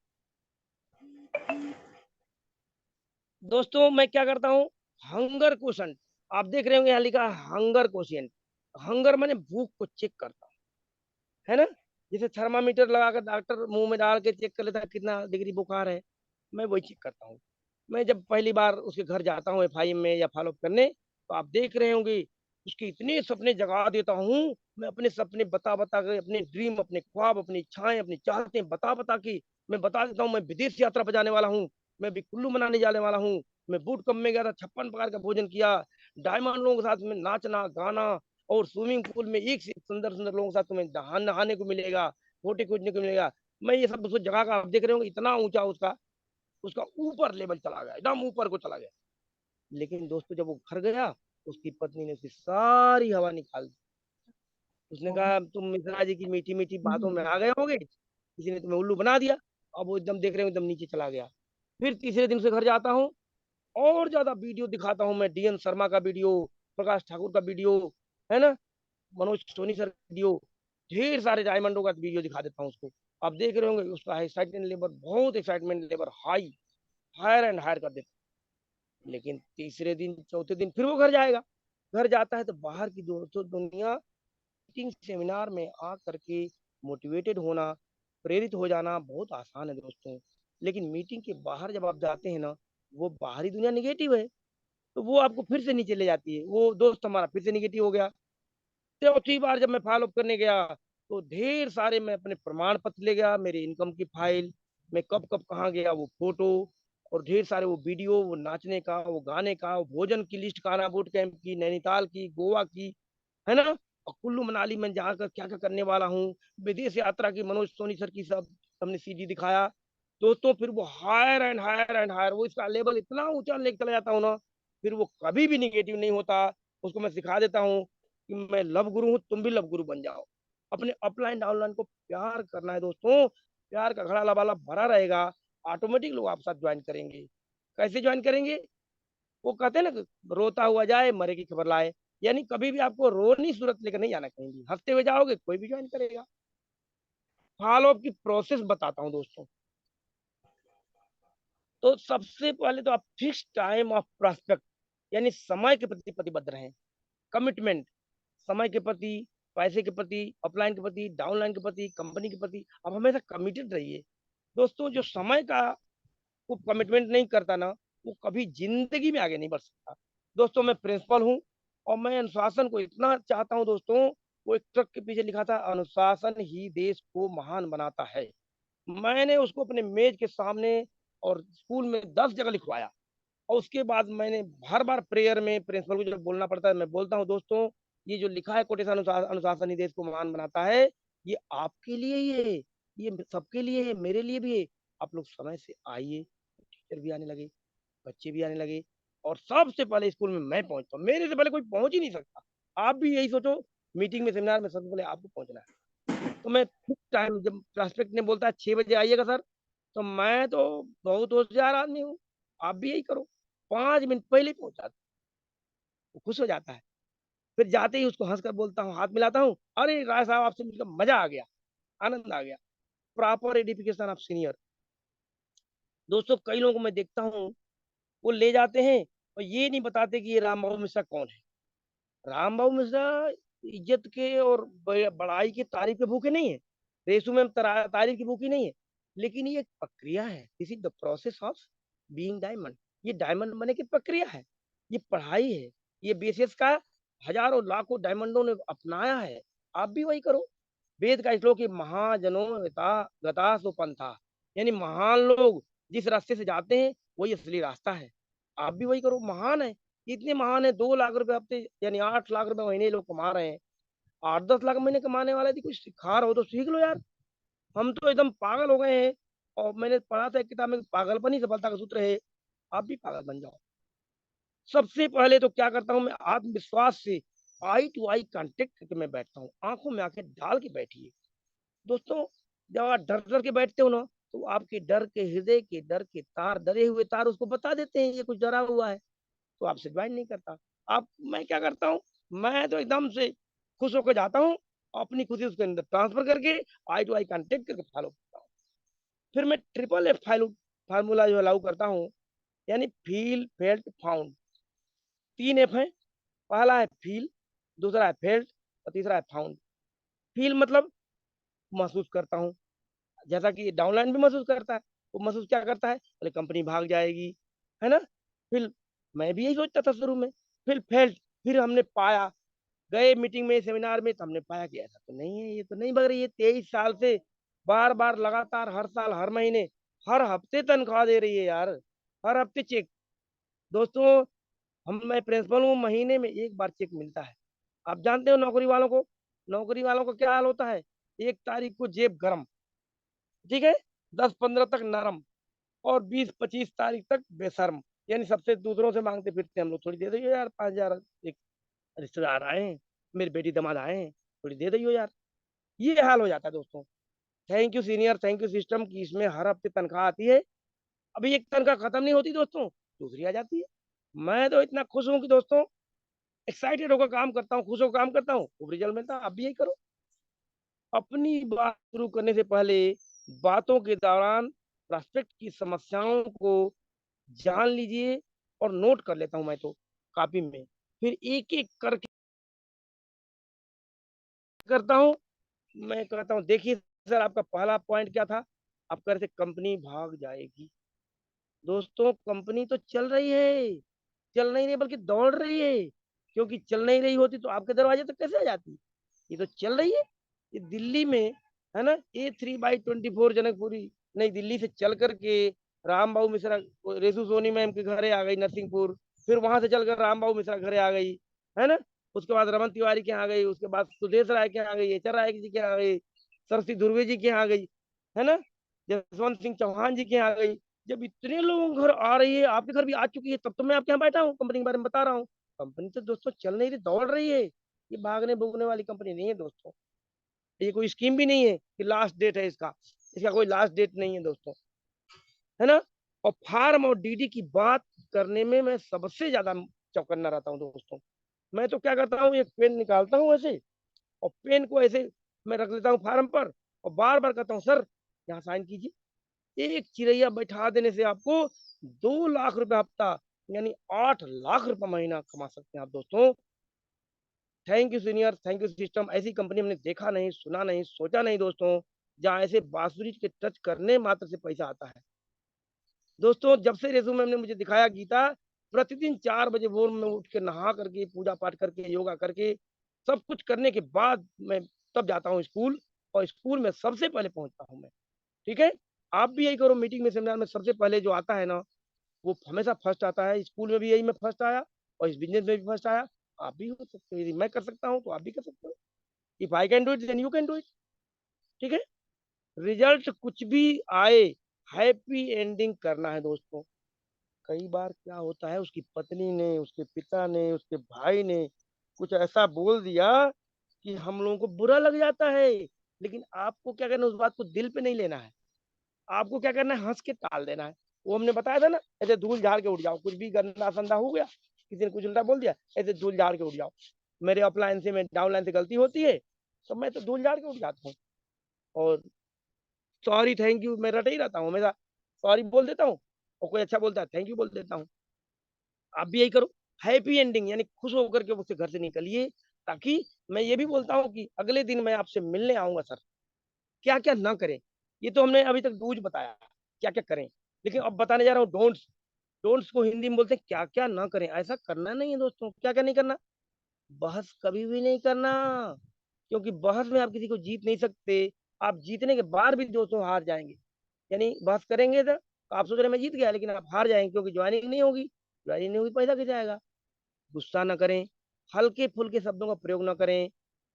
दोस्तों मैं क्या करता हूँ, हंगर क्वेश्चन, आप देख रहे होंगे यहाँ लिखा है हंगर क्वेश्चन। हंगर मैंने भूख को चेक करता हूँ, है ना, जैसे थर्मामीटर लगाकर डॉक्टर मुंह में डाल के चेक कर लेता है कितना डिग्री बुखार है, मैं वही चेक करता हूँ। मैं जब पहली बार उसके घर जाता हूँ एफआई में या फॉलो करने, तो आप देख रहे होंगे उसके इतने सपने जगा देता हूँ। मैं अपने सपने बता बता के, अपने ड्रीम, अपने ख्वाब, अपनी इच्छाएं, अपनी चाहते बता बता के मैं बता देता हूँ। मैं विदेश यात्रा पर जाने वाला हूँ, मैं भी कुल्लू मनाने जाने वाला हूँ, मैं बूट कम में गया था, 56 प्रकार का भोजन किया, डायमंड लोगों के साथ में नाचना गाना, और स्विमिंग पूल में एक से एक सुंदर सुंदर लोगों के साथ तुम्हें नहाने को मिलेगा, फोटो खींचने को मिलेगा। मैं ये सब उसको जगह का आप देख रहे होंगे इतना ऊंचा उसका उसका ऊपर लेवल चला गया, एकदम ऊपर को चला गया। लेकिन दोस्तों जब वो घर गया, उसकी पत्नी ने उसकी सारी हवा निकाल दी। उसने कहा तुम मिश्रा जी की मीठी मीठी बातों में आ गए होगे, किसी ने तुम्हें उल्लू बना दिया। अब वो एकदम देख रहे हो एकदम नीचे चला गया। फिर तीसरे दिन से घर जाता हूँ, और ज्यादा वीडियो दिखाता हूँ मैं, डीएन शर्मा का वीडियो, प्रकाश ठाकुर का वीडियो, है ना, मनोज सोनी सर वीडियो, ढेर सारे डायमंडों का वीडियो दिखा देता हूँ उसको। आप देख रहे होंगे उसका एक्साइटमेंट लेवल, बहुत excitement level high, higher and higher कर देता। लेकिन तीसरे दिन चौथे दिन फिर वो घर जाएगा। घर जाता है तो बाहर की दोस्तों दुनिया, मीटिंग सेमिनार में आ करके मोटिवेटेड होना, प्रेरित हो जाना बहुत आसान है दोस्तों। लेकिन मीटिंग के बाहर जब आप जाते हैं ना, वो बाहरी दुनिया निगेटिव है, तो वो आपको फिर से नीचे ले जाती है। वो दोस्त हमारा फिर से निगेटिव हो गया। चौथी बार जब मैं फॉलो अप करने गया, तो ढेर सारे मैं अपने प्रमाण पत्र ले गया, मेरी इनकम की फाइल, मैं कब कब कहाँ गया वो फोटो, और ढेर सारे वो वीडियो, वो नाचने का, वो गाने का, वो भोजन की लिस्ट, काना बूट कैंप की, नैनीताल की, गोवा की, है ना, और कुल्लू मनाली में जाकर क्या क्या करने वाला हूँ, विदेश यात्रा की, मनोज सोनी सर की सब हमने सीडी दिखाया। दोस्तों फिर वो higher and higher and higher, वो इसका लेवल इतना ऊंचा लेके चला जाता हूँ ना, फिर वो कभी भी निगेटिव नहीं होता। उसको मैं सिखा देता हूँ कि मैं लव गुरु हूँ, तुम भी लव गुरु बन जाओ। अपने अपलाइन डाउनलाइन को प्यार करना है दोस्तों, प्यार का घड़ा लबालब भरा रहेगा, ऑटोमेटिक लोग आपके साथ ज्वाइन करेंगे। कैसे ज्वाइन करेंगे? वो कहते हैं ना, रोता हुआ जाए मरे की खबर लाए। यानी कभी भी आपको रोनी सूरत लेकर नहीं जाना कहीं भी, हंसते हुए जाओगे कोई भी ज्वाइन करेगा। फॉलो अप की प्रोसेस बताता हूँ दोस्तों। तो सबसे पहले तो आप फिक्स टाइम ऑफ प्रोस्पेक्ट, यानी समय के प्रति प्रतिबद्ध रहें। कमिटमेंट, समय के प्रति, पैसे के प्रति, अपलाइन के प्रति, डाउनलाइन के प्रति, कंपनी के प्रति, आप हमेशा कमिटेड रहिए। दोस्तों जो समय का वो कमिटमेंट नहीं करता ना, वो कभी जिंदगी में आगे नहीं बढ़ सकता। दोस्तों मैं प्रिंसिपल हूँ और मैं अनुशासन को इतना चाहता हूँ दोस्तों। वो एक ट्रक के पीछे लिखा था, अनुशासन ही देश को महान बनाता है। मैंने उसको अपने मेज के सामने और स्कूल में 10 जगह लिखवाया। और उसके बाद मैंने हर बार प्रेयर में प्रिंसिपल को जब बोलना पड़ता है, मैं बोलता हूँ दोस्तों, ये जो लिखा है कोटेशन, अनुशासन ही देश को महान बनाता है, ये आपके लिए ही है, ये सबके लिए है, मेरे लिए भी है। आप लोग समय से आइए। टीचर भी आने लगे, बच्चे भी आने लगे, और सबसे पहले स्कूल में मैं पहुंचता हूँ, मेरे से पहले कोई पहुंच ही नहीं सकता। आप भी यही सोचो, मीटिंग में, सेमिनार में सबसे पहले आपको पहुंचना है। तो मैं टाइम, जब प्रोस्पेक्ट ने बोलता है 6 बजे आइएगा सर, तो मैं तो बहुत होशियार आदमी हूँ, आप भी यही करो, 5 मिनट पहले ही पहुंचा दो, वो खुश हो जाता है। फिर जाते ही उसको हंसकर बोलता हूँ, हाथ मिलाता हूँ, अरे राय साहब आपसे मिलकर मजा आ गया, आनंद आ गया। Proper edification of senior. दोस्तों कई लोगों को मैं देखता हूँ, वो ले जाते हैं और ये नहीं बताते कि ये राम बाबू मिश्रा कौन है। राम बाबू मिश्रा इज्जत के और बड़ाई की तारीफ के भूखे नहीं है, रेसू में तारीफ की भूखी नहीं है, लेकिन ये एक प्रक्रिया है। This is the process of being diamond. ये डायमंड बनने की प्रक्रिया है, ये पढ़ाई है, ये बेसिस का हजारों लाखों डायमंडों ने अपनाया है। आप भी वही करो। वेद का श्लोक है, महाजनों गता सो पंथा, यानी महान लोग जिस रास्ते से जाते हैं वही असली रास्ता है। आप भी वही करो। महान है, इतने महान है, 2 लाख रुपए हफ्ते यानी 8 लाख रुपए महीने लोग कमा रहे हैं। 8-10 लाख महीने कमाने वाले थी, कुछ सिखा रहा हो तो सीख लो यार। हम तो एकदम पागल हो गए हैं। और मैंने पढ़ा था एक किताब में, पागलपन ही सफलता का सूत्र है। आप भी पागल बन जाओ। सबसे पहले तो क्या करता हूँ मैं, आत्मविश्वास से आई टू आई कांटेक्ट करके मैं बैठता हूँ, आंखों में आंखें डाल के बैठिए। दोस्तों जब आप डर डर के बैठते हो ना, तो आपके डर के हृदय के डर के तार, डरे हुए तार उसको बता देते हैं ये कुछ डरा हुआ है, तो आपसे ज्वाइन नहीं करता। आप मैं क्या करता हूँ, मैं तो एकदम से खुश होकर जाता हूँ, अपनी खुशी उसके अंदर ट्रांसफर करके आई टू आई कांटेक्ट करके फॉलो करता हूँ। फिर मैं ट्रिपल एफ फार्मूला जो लागू करता हूँ, यानी फील फेल्ट फाउंड। 3 F है। पहला है फील, दूसरा है फेल्ट और तीसरा है फाउंड। फील मतलब महसूस करता हूँ, जैसा कि डाउनलाइन भी महसूस करता है। वो महसूस क्या करता है, बोले कंपनी भाग जाएगी, है ना। फिर मैं भी यही सोचता था शुरू में। फिर फेल्ट, फिर हमने पाया, गए मीटिंग में सेमिनार में, तो हमने पाया कि ऐसा तो नहीं है, ये तो नहीं बग रही है। 23 साल से बार बार लगातार हर साल हर महीने हर हफ्ते तनख्वाह दे रही है यार, हर हफ्ते चेक। दोस्तों मैं प्रिंसिपल हूँ, महीने में एक बार चेक मिलता है। आप जानते हो नौकरी वालों को क्या हाल होता है, 1 तारीख को जेब गरम, ठीक है, 10-15 तक नरम, और 20-25 तारीख तक बेशर्म। यानी सबसे दूसरों से मांगते फिरते हैं हम लोग, थोड़ी दे दो यार 5,000, एक रिश्तेदार आए हैं, मेरी बेटी दामाद आए हैं, थोड़ी दे दो यार। ये हाल हो जाता है दोस्तों। Thank you senior, thank you system की इसमें हर हफ्ते तनख्वाह आती है। अभी एक तनख्वाह खत्म नहीं होती दोस्तों, दूसरी आ जाती है। मैं तो इतना खुश हूँ कि दोस्तों एक्साइटेड होकर काम करता हूँ, खुश होकर काम करता हूँ, खूब रिजल्ट मिलता है। आप भी यही करो। अपनी बात शुरू करने से पहले बातों के दौरान प्रोस्पेक्ट की समस्याओं को जान लीजिए और नोट कर लेता हूँ मैं तो कॉपी में। फिर एक एक करके करता हूँ। मैं कहता हूँ, देखिए सर आपका पहला पॉइंट क्या था, आप कह रहे थे कंपनी भाग जाएगी। दोस्तों कंपनी तो चल रही है, चल नहीं रही बल्कि दौड़ रही है। क्योंकि चल नहीं रही होती तो आपके दरवाजे तक कैसे आ जाती। ये तो चल रही है। ये दिल्ली में है ना, A3/24 जनकपुरी नई दिल्ली से चल करके राम बाबू मिश्रा रेसू सोनी मैम के घरे आ गई नरसिंहपुर। फिर वहां से चलकर राम बाबू मिश्रा घरे आ गई, है ना। उसके बाद रमन तिवारी के यहाँ आ गई, उसके बाद सुदेश राय के यहाँ आ गई, HR राय जी के यहाँ आ गई, सरसी धुर्वे जी के यहाँ आ गई, है ना, जसवंत सिंह चौहान जी के यहाँ आ गई। जब इतने लोगों घर आ रही है, आपके घर भी आ चुकी है, तब तो मैं आपके यहाँ बैठा हूँ, कंपनी के बारे में बता रहा हूँ। कंपनी तो दोस्तों चल नहीं रही, दौड़ रही है। ये भागने भूगने वाली कंपनी नहीं है दोस्तों। ये कोई स्कीम भी नहीं है कि लास्ट डेट है इसका, इसका कोई लास्ट डेट नहीं है दोस्तों, है ना। और फार्म और DD की बात करने में मैं सबसे ज्यादा चौकन्ना रहता हूँ दोस्तों। मैं तो क्या करता हूँ, एक पेन निकालता हूँ ऐसे, और पेन को ऐसे मैं रख लेता हूँ फार्म पर, और बार बार कहता हूँ सर यहाँ साइन कीजिए। एक चिड़ैया बैठा देने से आपको 2 लाख रुपए हफ्ता, यानी 8 लाख रुपए महीना कमा सकते हैं आप दोस्तों। Thank you senior, thank you system. ऐसी कंपनी हमने देखा नहीं, सुना नहीं, सोचा नहीं दोस्तों, जहाँ ऐसे बांसुरी के टच करने मात्र से पैसा आता है। दोस्तों जब से रेजू मैम ने मुझे दिखाया गीता, प्रतिदिन 4 बजे भोर में उठ के नहा करके पूजा पाठ करके योगा करके सब कुछ करने के बाद मैं तब जाता हूँ स्कूल, और स्कूल में सबसे पहले पहुंचता हूँ मैं। ठीक है, आप भी यही करो। मीटिंग में सेमिनार में सबसे पहले जो आता है ना, वो हमेशा फर्स्ट आता है। स्कूल में भी यही मैं फर्स्ट आया, और इस बिजनेस में भी फर्स्ट आया। आप भी हो सकते हो, यदि मैं कर सकता हूँ तो आप भी कर सकते हो। If I can do it then you can do it. ठीक है, रिजल्ट कुछ भी आए, हैप्पी एंडिंग करना है दोस्तों। कई बार क्या होता है, उसकी पत्नी ने, उसके पिता ने, उसके भाई ने कुछ ऐसा बोल दिया कि हम लोगों को बुरा लग जाता है। लेकिन आपको क्या करना है, उस बात को दिल पे नहीं लेना है। आपको क्या करना है, हंस के टाल देना है। वो हमने बताया था ना, ऐसे धूल झाड़ के उठ जाओ। कुछ भी गंदा संदा हो गया, किसी ने कुछ उल्टा बोल दिया, ऐसे धूल झाड़ के उठ जाओ। मेरे ऑफलाइन से मैं डाउनलाइन से गलती होती है तो मैं तो धूल झाड़ के उठ जाता हूँ और सॉरी थैंक यू मैं रट ही रहता हूँ हमेशा। सॉरी बोल देता हूँ और कोई अच्छा बोलता है थैंक यू बोल देता हूँ। आप भी यही करो, हैप्पी एंडिंग यानी खुश होकर के उससे घर से निकलिए, ताकि मैं ये भी बोलता हूँ कि अगले दिन मैं आपसे मिलने आऊंगा सर, क्या क्या ना करें। ये तो हमने अभी तक डूज बताया क्या क्या करें, लेकिन अब बताने जा रहा हूँ डोंट्स। डोंट्स को हिंदी में बोलते हैं क्या क्या ना करें। ऐसा करना नहीं है दोस्तों। क्या क्या नहीं करना? बहस कभी भी नहीं करना, क्योंकि बहस में आप किसी को जीत नहीं सकते। आप जीतने के बाद भी दोस्तों हार जाएंगे। यानी बहस करेंगे तो आप सोच रहे हैं मैं जीत गया, लेकिन आप हार जाएंगे क्योंकि ज्वाइनिंग नहीं होगी। ज्वाइनिंग नहीं होगी, पैसा गिर जाएगा। गुस्सा ना करें, हल्के फुल्के शब्दों का प्रयोग ना करें,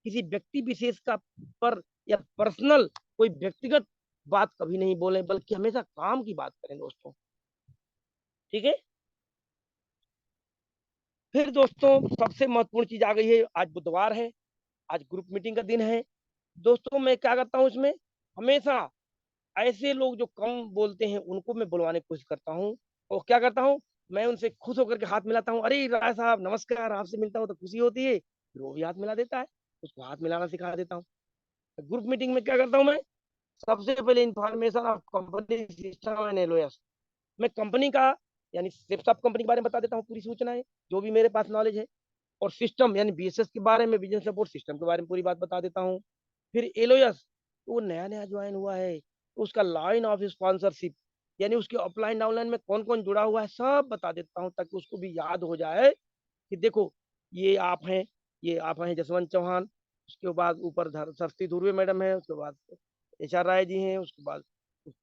किसी व्यक्ति विशेष का पर या पर्सनल कोई व्यक्तिगत बात कभी नहीं बोलें, बल्कि हमेशा काम की बात करें दोस्तों। ठीक है। फिर दोस्तों सबसे महत्वपूर्ण चीज आ गई है, आज बुधवार है, आज ग्रुप मीटिंग का दिन है। दोस्तों मैं क्या करता हूँ इसमें, हमेशा ऐसे लोग जो कम बोलते हैं उनको मैं बुलवाने की कोशिश करता हूँ। और क्या करता हूँ, मैं उनसे खुश होकर के हाथ मिलाता हूँ। अरे राय साहब नमस्कार, आपसे मिलता हूँ तो खुशी होती है। फिर वो भी हाथ मिला देता है, उसको हाथ मिलाना सिखा देता हूँ। ग्रुप मीटिंग में क्या करता हूँ मैं, सबसे पहले information of company system and LOS, मैं कंपनी का यानी सिर्फ सब कंपनी के बारे में बता देता हूँ, पूरी सूचनाएं जो भी मेरे पास नॉलेज है। और सिस्टम यानी बीएसएस के बारे में, बिजनेस सपोर्ट सिस्टम के बारे में पूरी बात बता देता हूँ। फिर एलओएस, तो वो नया नया ज्वाइन हुआ है तो उसका लाइन ऑफ स्पॉन्सरशिप यानी उसके ऑफलाइन डाउनलाइन में कौन कौन जुड़ा हुआ है सब बता देता हूँ, ताकि उसको भी याद हो जाए कि देखो ये आप हैं, ये आप हैं जसवंत चौहान, उसके बाद ऊपर सरस्वती धुर्वे मैडम है, उसके बाद एचआर राय जी हैं, उसके बाद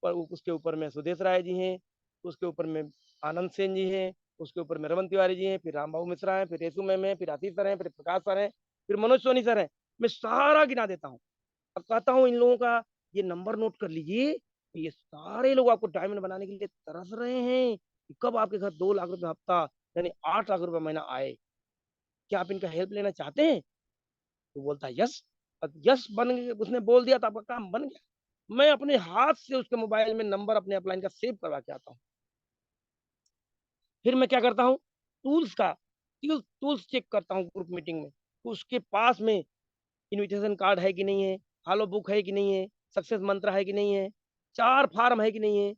उसके ऊपर में सुदेश राय जी हैं, उसके ऊपर में आनंद सेन जी हैं, उसके ऊपर में रमन तिवारी जी हैं, फिर रामबाबू मिश्रा हैं, फिर रेसू मैम है, फिर आशीष सर हैं, फिर प्रकाश सर हैं, फिर मनोज सोनी सर हैं। मैं सारा गिना देता हूँ और कहता हूँ इन लोगों का ये नंबर नोट कर लीजिए। ये सारे लोग आपको डायमंड बनाने के लिए तरस रहे हैं कि कब आपके घर 2 लाख रुपए हफ्ता यानी 8 लाख रुपए महीना आए। क्या आप इनका हेल्प लेना चाहते हैं? तो बोलता है यस। यस बन गया, उसने बोल दिया तो आपका काम बन गया। मैं अपने हाथ से उसके मोबाइल में नंबर अपने अपलाइन का सेव करवा के आता हूँ। फिर मैं क्या करता हूँ, टूल्स का टूल्स चेक करता हूँ ग्रुप मीटिंग में, तो उसके पास में इनविटेशन कार्ड है कि नहीं है, हॉलो बुक है कि नहीं है, सक्सेस मंत्र है कि नहीं है, 4 फॉर्म है कि नहीं है।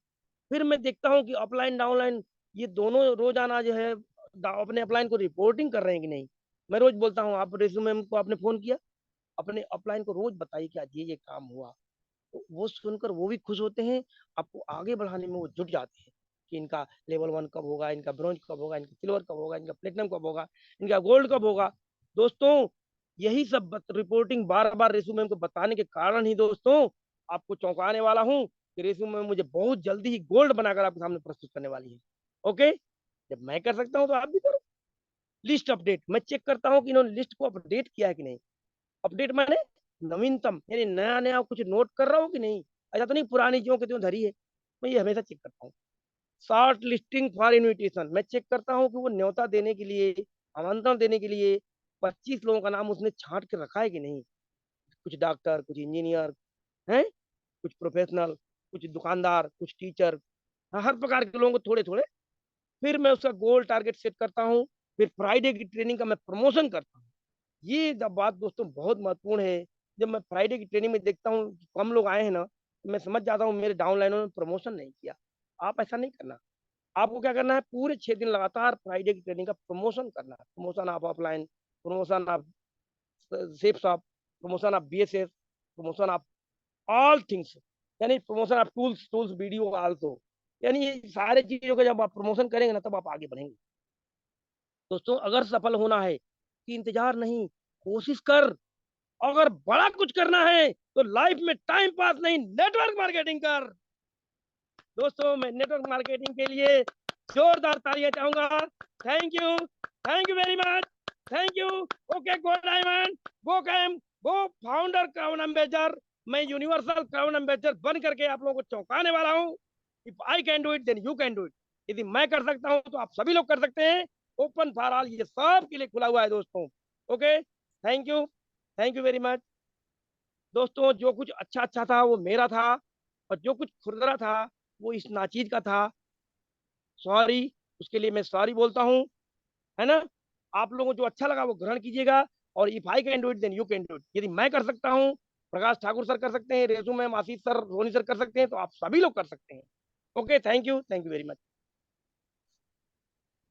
फिर मैं देखता हूँ कि अपलाइन डाउनलाइन ये दोनों रोजाना जो है अपने अपलाइन को रिपोर्टिंग कर रहे हैं कि नहीं। मैं रोज बोलता हूँ आप रेज्यूमे को आपने फोन किया, अपने अपलाइन को रोज बताइए कि आज ये काम हुआ। तो वो सुनकर वो भी खुश होते हैं, आपको आगे बढ़ाने में वो जुट जाते हैं कि इनका लेवल 1 कब होगा, इनका ब्रॉन्ज कब होगा, इनका सिल्वर कब होगा, इनका प्लेटिनम कब होगा, इनका गोल्ड कब होगा। दोस्तों यही सब रिपोर्टिंग बार बार रेज्यूमे को बताने के कारण ही दोस्तों आपको चौंकाने वाला हूँ कि रेज्यूमे मुझे बहुत जल्दी ही गोल्ड बनाकर आपके सामने प्रस्तुत करने वाली है। ओके, जब मैं कर सकता हूँ तो आप भी करो। लिस्ट अपडेट, मैं चेक करता हूँ कि इन्होंने लिस्ट को अपडेट किया है कि नहीं। अपडेट माने नवीनतम यानी नया नया कुछ नोट कर रहा हूँ कि नहीं, ऐसा तो नहीं पुरानी चीजों की तो धरी है। मैं ये हमेशा चेक करता हूँ। शॉर्ट लिस्टिंग फॉर इन्विटेशन, मैं चेक करता हूँ कि वो न्योता देने के लिए, आमंत्रण देने के लिए 25 लोगों का नाम उसने छांट के रखा है कि नहीं। कुछ डॉक्टर, कुछ इंजीनियर हैं, कुछ प्रोफेशनल, कुछ दुकानदार, कुछ टीचर, हर प्रकार के लोगों को थोड़े थोड़े। फिर मैं उसका गोल टारगेट सेट करता हूँ। फिर फ्राइडे की ट्रेनिंग का मैं प्रमोशन करता हूँ। ये जब बात दोस्तों बहुत महत्वपूर्ण है। जब मैं फ्राइडे की ट्रेनिंग में देखता हूँ कम लोग आए हैं ना, तो मैं समझ जाता हूँ मेरे डाउनलाइनों ने प्रमोशन नहीं किया। आप ऐसा नहीं करना। आपको क्या करना है, पूरे 6 दिन लगातार फ्राइडे की ट्रेनिंग का प्रमोशन करना है। Promotion of offline, promotion of safe shop, promotion of BSS, promotion of all things, यानी promotion of tools tools video also. यानी ये सारे चीजों का जब आप प्रमोशन करेंगे ना तब आप आगे बढ़ेंगे। दोस्तों अगर सफल होना है कि इंतजार नहीं, कोशिश कर। अगर बड़ा कुछ करना है तो लाइफ में टाइम पास नहीं, नेटवर्क मार्केटिंग कर। दोस्तों मैं नेटवर्क मार्केटिंग के लिए जोरदार तालियां चाहूंगा। Thank you very much, thank you. Okay go diamond, go CAM, go founder crown ambassador. मैं यूनिवर्सल क्राउन एम्बेसडर बन करके आप लोगों को चौंकाने वाला हूँ। If I can do it then you can do it. यदि मैं कर सकता हूँ तो आप सभी लोग कर सकते हैं। ओपन फॉर ऑल, ये सब के लिए खुला हुआ है दोस्तों। Okay, thank you very much. दोस्तों जो कुछ अच्छा अच्छा था वो मेरा था, और जो कुछ खुरदरा था वो इस नाचीज का था। सॉरी, उसके लिए मैं सॉरी बोलता हूँ, है ना। आप लोगों को जो अच्छा लगा वो ग्रहण कीजिएगा। और if I can do it then you can do it. यदि मैं कर सकता हूँ, प्रकाश ठाकुर सर कर सकते हैं, रेजू मैम, आशीष सर, रोनी सर कर सकते हैं, तो आप सभी लोग कर सकते हैं। Okay, thank you very much.